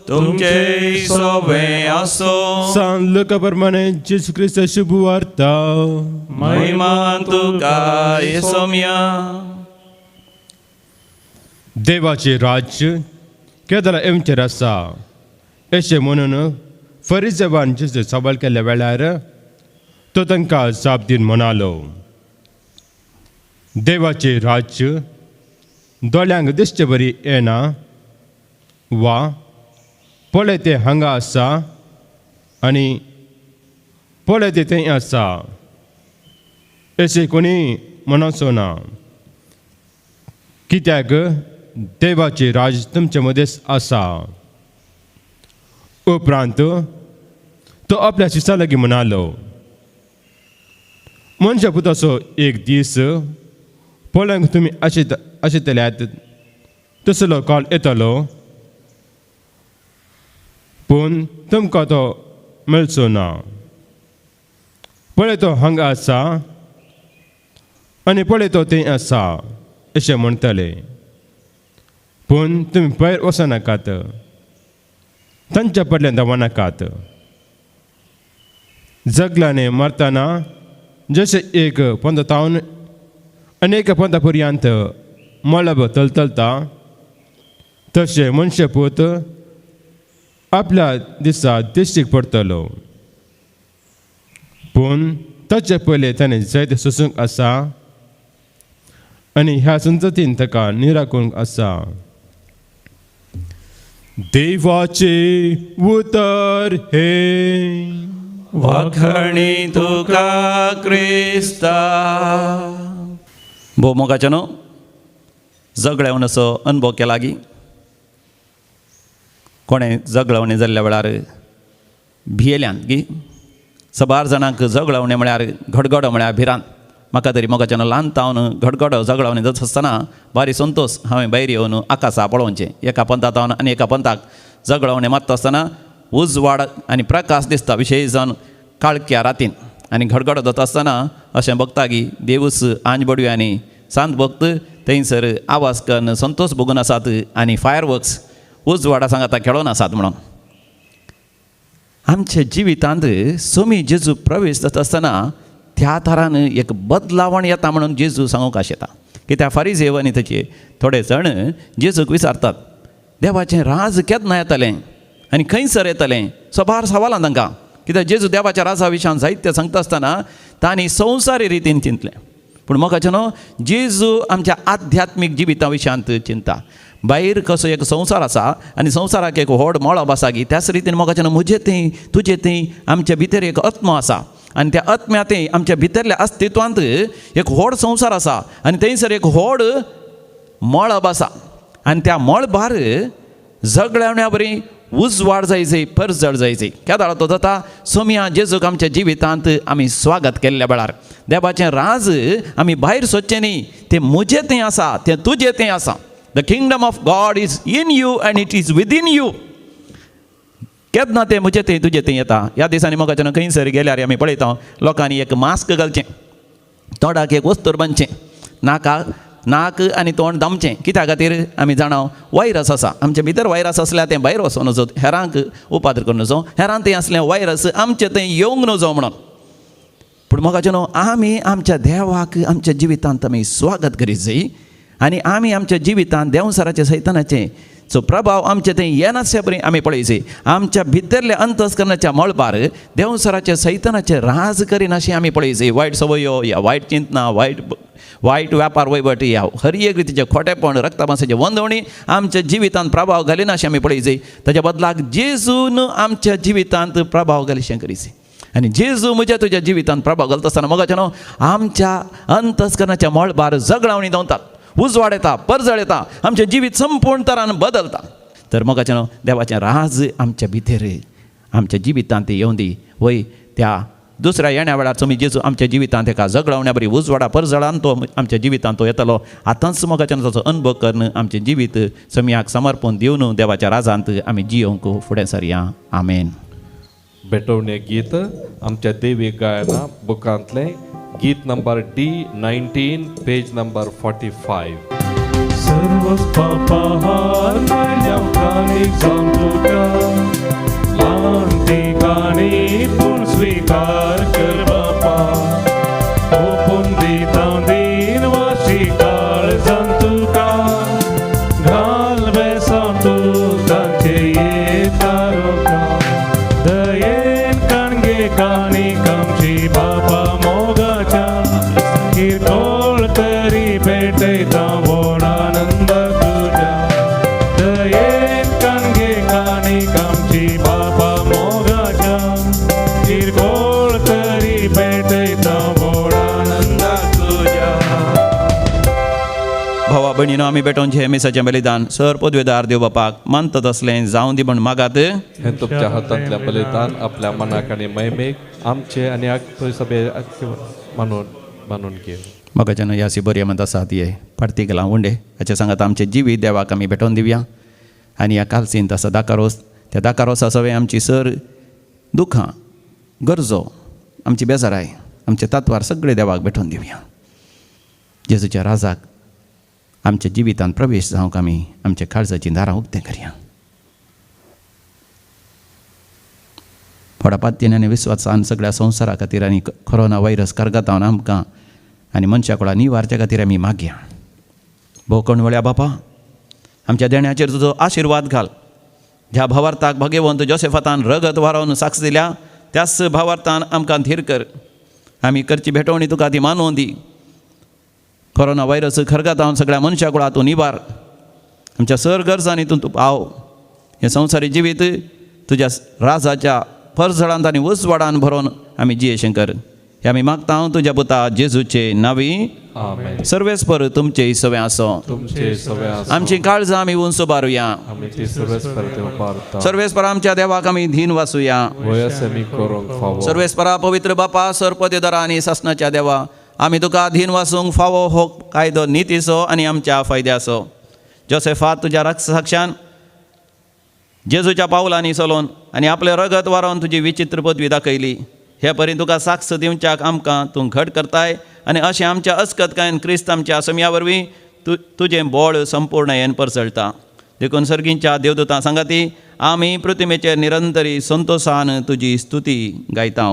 तुमचे सोबे असो. सांग लोकाप्रमाणे जेसू ख्रिस्त शुभ वार्ता. महिमा तुका येसोम्या. देवाचे राज्य केदार एमचेर आसा अशें म्हणून फरिसेवान जेजू सवाल केल्या वेळार तो तांकां जाप दिवन म्हणालो, देवाचे राज्य दोळ्यांक दिसचे बरी येना, वा पळय ते हांगा आसा आनी पळय ते थंय आसा अशें कोणी म्हणचो ना. कित्याक देवाचे राज तुमचे मदेंच आसा. उपरांत तो आपल्या शिश्यां लागीं म्हणालो, मनशा पुताचो एक दीस पळोवंक तुमी आशिल्ल्यात तसलो काळ येतलो, पूण तुमकां तो मेळचो ना. पळय तो हांगा आसा आनी पळय तो थंय आसा अशें म्हणटले, पूण तुमी भायर वचनाकात, तांच्या फाटल्यान धांवनाकात. जगलांनी मरतना जशें एक पंथावन अनेक पंथा पर्यंत मळब तलतलता, तशें मनशापूत आपल्या दिसा दिश्टीक पडटलो. पूण ताचे पयलीं ताणें जायते सोसूंक आसा आनी ह्या संततीन ताका निराकरूंक आसा. देवाचे उतर हे. वखणी तुका क्रिस्ता. भोवमोगाच्यानो जगड्यावन असो अनुभव केला की कोणें जगळवणी जाल्ल्या वेळार भियेल्यान की सबार जाणांक जगळवणी म्हळ्यार घडघडो म्हळ्यार भिरांत. म्हाका तरी मोगाच्यान ल्हान तावन घडघडो जगळवणी जाता आसतना बारी संतोश हांवें भायर येवन आकाशा पळोवचें. एका पंथातावन आनी एका पंथाक जगळवणी मारता आसतना उजवाड आनी प्रकाश दिसता विशेश जावन काळक्या रातीन, आनी घडघडो जाता आसतना अशें बगता की देवूस आंजबडवी आनी सांत भक्त थंयसर आवाज करून संतोश भोगून आसात आनी फायर वर्क्स उजवाडा सांगाता खेळोन आसात म्हणून. आमच्या जिवितांत सोमी जेजू प्रवेश जाता आसतना त्या तरान एक बदलावण येता म्हणून जेजू सांगूंक आशेता. कित्याक फारिसेव आनी ताचे थोडे जाण जेजूक विचारतात, देवाचें राज केन्ना येतलें आनी खंयसर येतलें? सबार सवालां तांकां. कित्याक जेजू देवाच्या राजा विशयान जायतें सांगता आसतना तांणी संवसारी रितीन चिंतलें. पूण म्हाका न्हू जेजू आमच्या आध्यात्मीक जिविता विशयांत चिंता. भायर कसो एक संवसार आसा आनी संवसाराक एक व्हड मळब आसा की त्याच रितीन म्हाका म्हजें तें तुजें तें आमच्या भितर एक आत्मा आसा आनी त्या आत्म्यातय आमच्या भितरल्या अस्तित्वांत एक व्हड संवसार आसा आनी थंयसर एक व्हड मळब आसा आनी त्या मळबार जगळ्या बरी उजवाड जायचे परजड जायचे. केदाळ तो जाता सोम्या जेजूक आमच्या जिवितांत आमी स्वागत केल्ल्या वेळार देवाचें राज आमी भायर सोदचें न्ही, तें म्हजें तें आसा, तें तुजें तें आसा. The kingdom of God is in you and it is within you. केन्ना तें म्हजें तें तुजें तें येता. ह्या दिसांनी म्हाका खंयसर गेल्यार आमी पळयता लोकांनी एक मास्क घालचें तोंडाक एक वस्तूर बांदचें, नाक आनी तोंड दामचें. कित्या खातीर आमी जाणाव वायरस आसा आमचे भितर. वायरस आसल्यार तें भायर वचों नजो, हेरांक उपाद्र करूं नजो, हेरांक तें असलें वायरस आमचे थंय येवंक नजो म्हणून. पूण म्हाका न्हू आमी आमच्या देवाक आमच्या जिवितांत आमी स्वागत करीत जाय आनी आमी आमच्या जिवितांत देवसराचे सैतानाचे जो प्रभाव आमचे थंय येनासल्या परी आमी पळयचे. आमच्या भितरल्या अंतस्करणाच्या मळबार देवसराचे सैतानाचे राज करीन अशें आमी पळयचे. वायट संवयो या वायट चिंतना, वायट व्यापार वैवट या हर एक रितीचे खोटेपण, रक्तमांसाचे वंदवणी आमच्या जिवितांत प्रभाव घालिना अशें आमी पळयचे. ताच्या बदलाक जेजून आमच्या जिवितांत प्रभाव घालीशें करीचे. आनी जेजू म्हज्या तुज्या जिवितांत प्रभाव घालता आसतना मोगाचें न्हू आमच्या अंतस्करणाच्या मळबार जगडावणी दावतात, उजवाड येता, परजळ येता, आमचें जिवीत संपूर्ण तरान बदलता. तर मोगाचें न्हू देवाचें राज आमच्या भितर आमच्या जिवितांत येवं दी. वय त्या दुसऱ्या येण्या वेळार तुमी जेजू आमच्या जिवितांत एका जगडावण्या बरी उजवाडा परजळान तो आमच्या जिवितांत तो येतलो. आतांच मोगाचें ताचो अनुभव करन आमचें जिवीत समयाक समर्पण दिवन देवाच्या राजांत आमी जियोंक फुडें सरया. आमेन. बेटवणे गीत आमच्या देवीक गायना बुकांतले गीत नंबर D19 पेज नंबर 45. सर्व पापाहार माझ्या कानी जामतुका शांती कानी पूर्ण स्वीकार कर बापा ओपून दिता दिन वाशी काळ जंतुका घाल बेसां तू तांचे येतारोका दयेन काणगे कानी कामची बापा मोगाच्या किरकोळ तरी भेटयता व्हड आनंद तुझ्या दयेन काणगे कानी कामची बापा मोगाच्या किरकोळ तरी भेटयता व्हड आनंद तुझ्या. भावा भयणीनो आमी भेटोवन जे मिसाचें बलिदान सर पदवेदार देव बापाक मानतात असलें जावं दी म्हण मागात. हे तुमच्या हातांतल्या बलिदान आपल्या मनाक आनी मैमेक आमचे आनी आख्खे सभे मानून घे. मोगाचें न्हू ह्या बरी आसात ये पार्टी गेला उंडे हाचे सांगात आमचे जिवीत देवाक आमी भेटोवन दिवया. आनी ह्या कालसींत आसा दाकारोस, त्या दाकारोसा सवय आमची सर दुखां, गरजो, आमची बेजाराय, आमचे तत्वार सगळे देवाक भेटोवन दिवया. जेजूच्या राजाक आमच्या जिवितांत प्रवेश जावंक आमी आमच्या काळजाची दारां उक्तें करया. व्हडा पातयेन आनी विस्वासान सगळ्या संवसारा खातीर आनी कोरोना वायरस करगतावन आमकां आनी मनशा कोळा निवारच्या खातीर आमी मागया. भोव कणवळ्या बापा आमच्या देण्याचेर तुजो आशिर्वाद घाल. ज्या भावार्थाक भगवंत जोसेफातान रगत व्हारोवन साक्ष दिल्या त्याच भावार्थान आमकां धीर कर. आमी करची भेटवणी तुका ती मानून दी. कोरोना वायरस खरगतावन सगळ्या मनशा कोळा तूं निवार. आमच्या सर गरजांनी तूं पाव. हें संवसारी जिवीत तुज्या राजाच्या परजळांत आनी उजवाडान भरोवन आमी जियेशें कर. हे आमी मागता तुज्या पुता जेजूचे नांवी. आमेन. सर्वेस्पर तुमचे सवय आसो. तुमचे सवय आसूं. आमची काळजां आमी उंच बारुया. आमी ती सर्वेस्पर देव पारता. सर्वेस्पर आमच्या देवाक आमी धीन वाचुया. वयस आमी करूंक फावो. सर्वेस्परा पवित्र बापा सरपदेदारा आनी सासणाच्या देवा आमी तुका धीन वाचूंक फावो हो कायदो नितीचो आनी आमच्या फायद्याचो. जोसेफात तुज्या साक्षान जेजूच्या पावलांनी चलोवन आनी आपलें रगत वारोवन तुजी विचित्र पदवी दाखयली. हे परी तुका साक्ष दिवच्याक आमकां तूं घट करताय आनी अशें आमच्या अस्कतकायेन क्रिस्त आमच्या समया वरवीं तुजें बोळ संपूर्ण परचळटा. देखून सर्गींच्या देवदूतां सांगाती आमी प्रतिमेचेर निरंतरी संतोशान तुजी स्तुती गायता.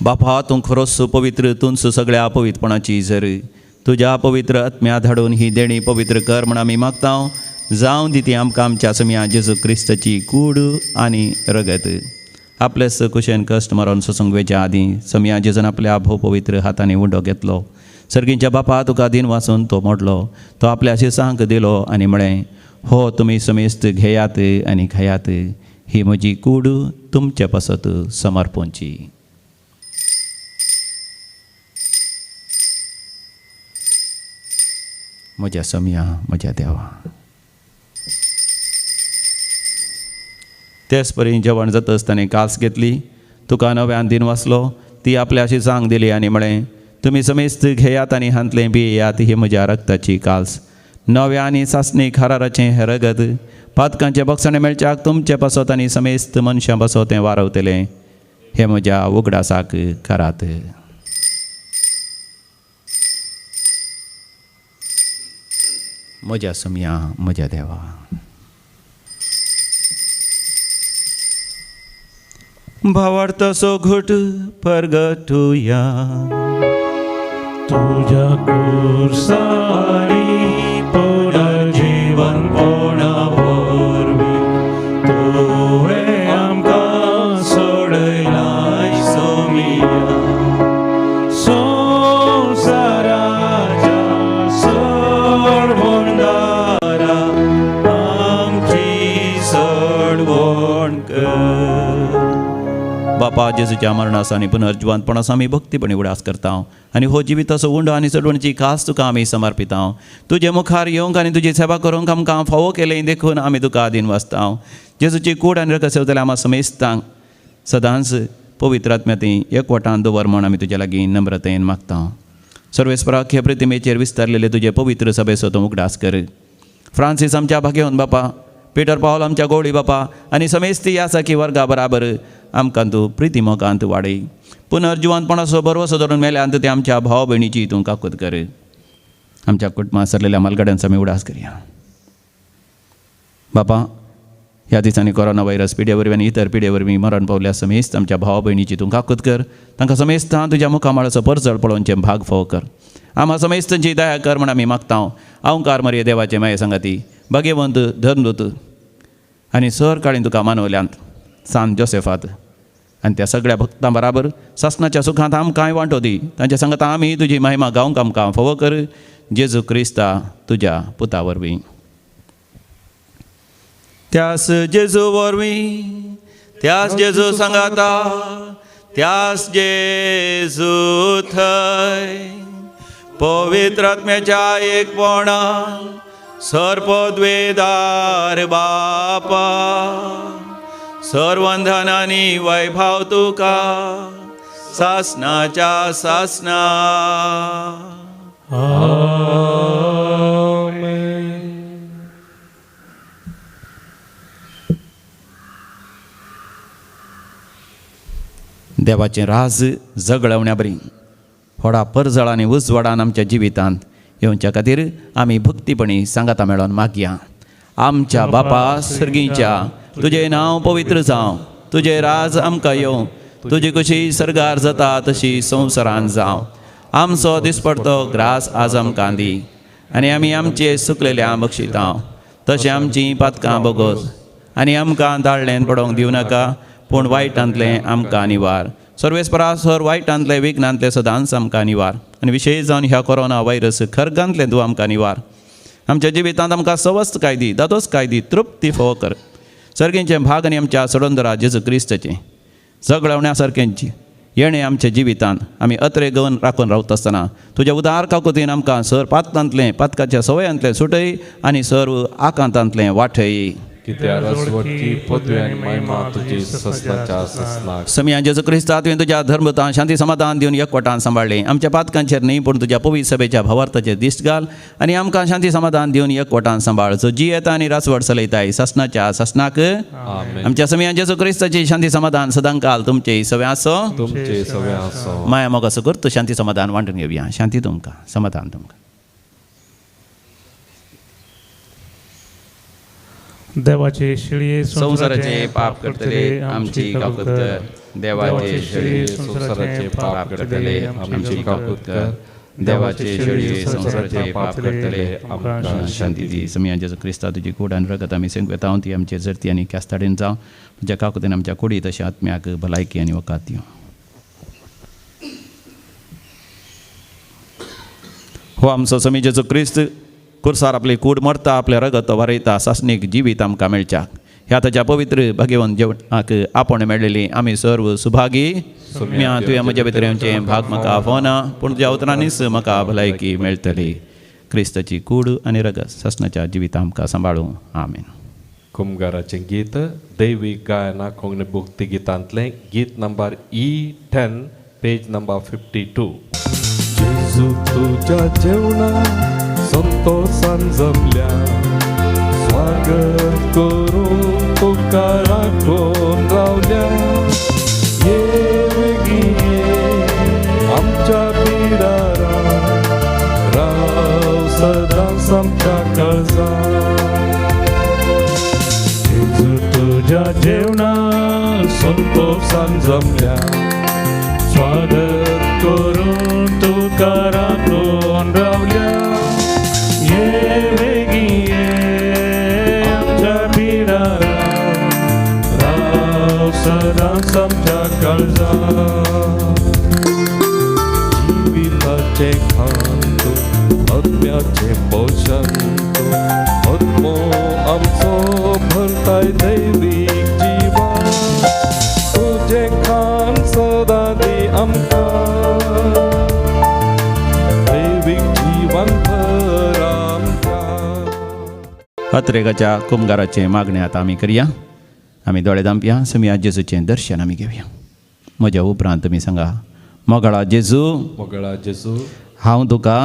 बापा तूं खरोच पवित्र, तूंच सगळ्या अपवित्रपणाची झर. तुज्या पवित्र आत्म्या धाडून ही देणी पवित्र कर म्हण आमी मागतां. जावं दी ती आमकां आमच्या समिया जेजू क्रिस्ताची कूड आनी रगत. आपलेच कुशेन कश्ट मरण ससंगवेच्या आदीं समिया जेजून आपल्या भोव पवित्र हातांनी उंडो घेतलो. सर्गींच्या बापा तुका दिन वाचून तो मोडलो. तो आपल्या शिसांक दिलो आनी म्हळें, हो तुमी समेस्त घेयात आनी खायात. ही म्हजी कूड तुमचे पासत समर्पोवची. म्हज्या समिया म्हज्या देवा. तेच परी जेवण जातच ताणें कास घेतली. तुका नव्यान दिन वाचलो. ती आपल्या शिसांक दिली आनी म्हळें, तुमी समेस्त घेयात आनी हांतलें पियेयात. ही म्हज्या रक्ताची काल्स, नव्या आनी सासणीक हाराराचें हें रगत. पातकांचें बक्षणें मेळच्याक तुमचें पासत आनी समेस्त मनशां पासत तें वारवतलें. हें म्हज्या उगडासाक करात. म्हज्या समिया म्हज्या देवा. भावार्थाचो घोट परगटुया. तुझ्या कुर्सारी पुनर्जीवन पोणा वरवीं तुवें आमकां सोडयलाय सोमिया. संवसाराच्या सोडवणदारा आमची सोडवण कर. बापा जेजूच्या मरणास आनी पुनर्जिवंतपणास आमी भक्तीपणी उडास करता आनी हो जिविताचो उंडो आनी चडवणीची खास तुका आमी समर्पिता. तुजे मुखार येवंक आनी तुजी सेवा करूंक आमकां फावो केलें देखून आमी तुका आदीन वाचता. जेजूची कूड आनी रगत सेवतले आमी समेस्तांक सदांच पवित्र आत्म्याती एकवटान दवर म्हण आमी तुजे लागीं नम्रतेन मागता. सर्वेस्पराक हे प्रतिमेचेर विस्तारलेले तुजे पवित्र सभेचो तूं उगडास कर. फ्रांसीस आमच्या भाग्यवन बापा, पिटर पावल आमच्या गवळी बापा आनी समेस्त ह्या साकी वर्गा बराबर आमकां तूं प्रिती मोगांत वाडय. पुनर्जिवंतपणाचो बरवसो धरून मेल्यांत ते आमच्या भाव भयणीची तूं काकूत कर. आमच्या कुटुंबांत सरलेल्या मालगड्यांचो आमी उडास करया. बापा, ह्या दिसांनी कोरोना व्हायरस पिडे वरवीं आनी इतर पिडे वरवीं मरण पावल्या समेस्त आमच्या भाव भयणीची तूं काकूत कर. तांकां समेस्तां तुज्या मुखामाळाचो परजळ पळोवनचे भाग फोव कर. आम्हा समेस्तांची दया कर म्हण आमी मागता. अवंकार मरे देवाचे माये सांगाती, भाग्यवंत धर्मदूत आनी सर काळीन तुका मानवल्यांत सांत जोसेफात आनी त्या सगळ्या भक्तां बराबर सासणाच्या सुखांत आमकांय वांटो दी. तांच्या सांगता आमी तुजी महिमा गावंक आमकां फावो कर. जेजू क्रिस्ता तुज्या पुता वरवीं. त्यास जेजू वरवीं, त्यास जेजू सांगाता, त्यास जेजू थंय पवित्र आत्म्याच्या एकपणान सर्पद्वेदार बापा सर्वंधनानी वैभव तुका सासणाच्या सासणा. देवाचें राज जगळवण्या बरी व्हडा परजळ आनी उजवाडान आमच्या जिवितांत येवच्या खातीर आमी भक्तीपणी सांगाता मेळोन मागया. आमच्या बापा सर्गीच्या, तुजें नांव पवित्र जावं, तुजें राज आमकां येवं, तुजी कशी सर्गार जाता तशी संवसारांत जावं. आमचो दिसपडतो ग्रास आज आमकां दी आनी आमी आमचे सुकलेल्या बक्षिता. तशें आमचीं पातकां बोगोस आनी आमकां दाळ्ळेन पडोवंक दिवं नाका, पूण वायटांतलें आमकां निवार. सर्वेस्परा सर वायटांतले विघ्नांतले सदांच आमकां निवार आनी विशेश जावन ह्या कोरोना व्हायरस खरगांतले तूं आमकां निवार. आमच्या जिवितांत आमकां सवस्त काय दी, दादोस काय दी, तृप्ती फोव कर. सर्गेंचें भाग आनी आमच्या सडोंदरा जेजू क्रिस्ताचें जगळवण्या सारकेंची येणें आमच्या जिवितांत आमी अत्रे गवन राखून रावता आसतना तुज्या उदार काकुतीन आमकां सर पातकांतलें पातकाच्या सवयांतलें सुटय आनी सर्व आकांतांतलें वाठय. कित्याक रसवटी पदवी आनी महिमा तुजी सस्ताच्या सस्नाक. समिया जेजू क्रिस्ता तुवें तुज्या धर्मतां शांती समाधान दिवन एकवटान सांबाळलें. आमच्या पातकांचेर न्ही पूण तुज्या पवित्र सभेच्या भावार्थाचेर दिश्ट घाल आनी आमकां शांती समाधान दिवन एकवटान सांबाळ. जो जी येता आनी रासवड चलयताय ससनाच्या ससनाक. आमच्या समिया जेजू क्रिस्ताची शांती समाधान सदांकाल तुमचे सवे आसो. तुमचे सवे आसो. माया मोग असो करतो शांती समाधान वांटून घेवया. शांती तुमकां, समाधान तुमकां. देवाचे शिळये संसाराचे पाप करतले आमची काकूत कर. देवाचे शिळये संसाराचे पाप करतले आमची काकूत कर. देवाचे शेळये संसाराचे पाप करतले आमकां शांती दी. समी जेजू क्रिस्ता तुजी कूड आनी रगत आमी सेंकवेता हांव ती आमचे जरती आनी क्यास्ताडेन जावं तुज्या काकुतेन आमच्या कुडी तशें आत्म्याक भलायकी आनी वकात दिवं. हो आमचो समी जेजू क्रिस्त कुर्सार आपली कूड मरता आपले रगत वारयता सासणीक जिवीत आमकां मेळच्या. ह्या ताच्या पवित्र भगवंत जेवणाक आपण मेळलेली आमी सर्व सुभागी. म्या तुवें म्हज्या भितर भाग म्हाका फोना पूण तुज्या उतरांनीच म्हाका भलायकी मेळटली. क्रिस्ताची कूड आनी रगत सासणाच्या जिवीत आमकां सांबाळूं. आमेन. कुमगाराचें गीत दैवीक गायना कोंकणी भक्ती गितांतलें गीत नंबर E10 पेज नंबर 52. जेजू तुज्या जेवणाक संतोषान जमल्या स्वागत करून तुका राखून रावल्या. ये आमच्या पिडारा राव सदांच आमच्या काळजांत. जेजू तुझ्या जेवणाक संतोषान जमल्या स्वागत करून तुका राखून रावल्या. ये बेगीन ये आमच्या पिडारा राव सदांच आमच्या काळजांत. जिविताचे खाण तूं आत्म्याचे पोषण तूं आत्मो आमचो भरताय दैवीक जिवन. तुझे खाण सदां दी आमकां दैवीक जीवन भर आमकां. हत्रेगाच्या कुमगाराचे मागण्यात आमी करया. आमी दोळे धांपया. समी जेजूचें दर्शन आमी घेवया. म्हज्या उपरांत तुमी सांगा. मोगळा जेजू मोगळा जेजू हांव तुका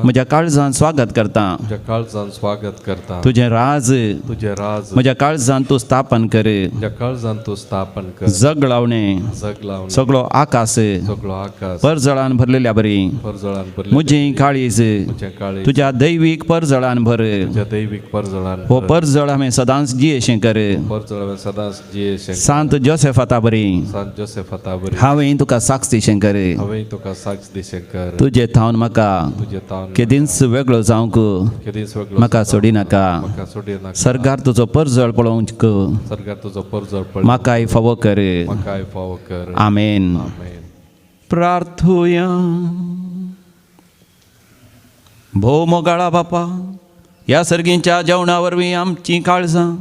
म्हज्या काळजांत स्वागत करता. तुज्या काळजांत स्वागत करता. तुजें राज तुझे राज म्हज्या काळजांत तूं स्थापन कर. तुज्या काळजांत तूं स्थापन कर. जग लावणें जग लावन सगळो आकाश सगळो आकाश परजळान भरलेल्या बरी परजळान भरले. म्हजें काळीज तुजें काळीज तुज्या दैवीक परजळान भर. तुज्या दैवीक परजळान हो परजळ हांवें सदांच जियेशें कर. परजळ सदांच जियेशें. सांत जोसेफाता बरी सांत जोसेफाता बरी हांवें तुका साक्ष दिशें कर. हांवें तुका साक्ष दिशें कर. तुजे थावन म्हाका तुजे तावन केदींच वेगळो जावंक केदींच वेगळो म्हाका सोडी नाका. म्हाका सोडी नाका. सरकार तुजो परजळ पळोवंक सरकार तुजो परजळ पळ म्हाकाय फावो कर. म्हाकाय फावो कर. आमेन. आमेन. प्रार्थुया. भोव मोगाळा बापा, ह्या सर्गींच्या जेवणा वरवीं आमचीं काळजां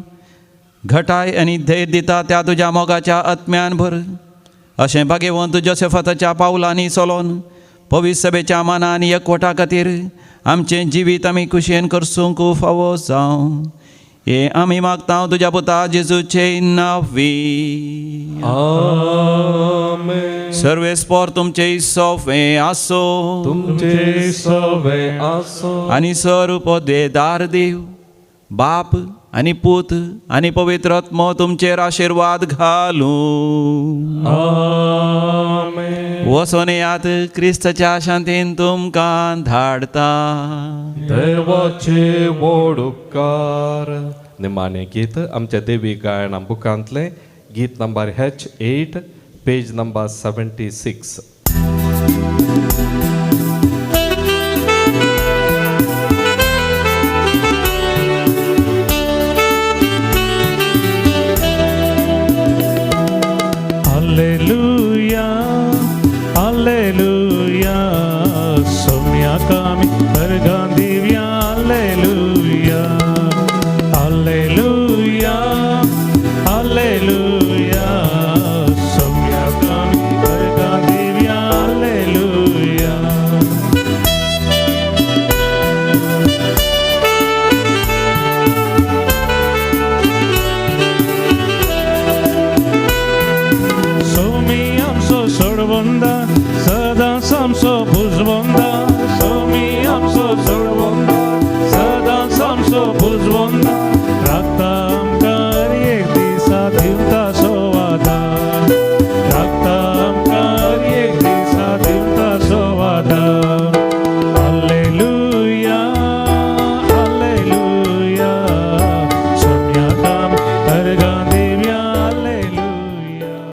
घटाय आनी धैर्य दिता त्या तुज्या मोगाच्या आत्म्यान भर. अशें भाग्यवंत जोसेफाताच्या पावलांनी चलोन पवित्र सभेच्या मानान एकवटा खातीर आमचें जिवीत आमी कुशेन करसूंक फावो जावं. हे आमी मागता तुज्या पुता जेजूचे नांवी. आमेन. सर्वेस्पोर तुमचे सोफे आसो. तुमचे सवे आसो. आनी सर्वोपदेदार देव बाप आनी पूत आनी पवित्र आत्मो तुमचेर आशिर्वाद घालूं. आमेन. वसोन येयात क्रिस्ताच्या शांतीन तुमकां धाडता. देवाचे व्हड उपकार. निमाणें गीत आमच्या देवी गायना बुकांतलें गीत नंबर H8 पेज नंबर 76.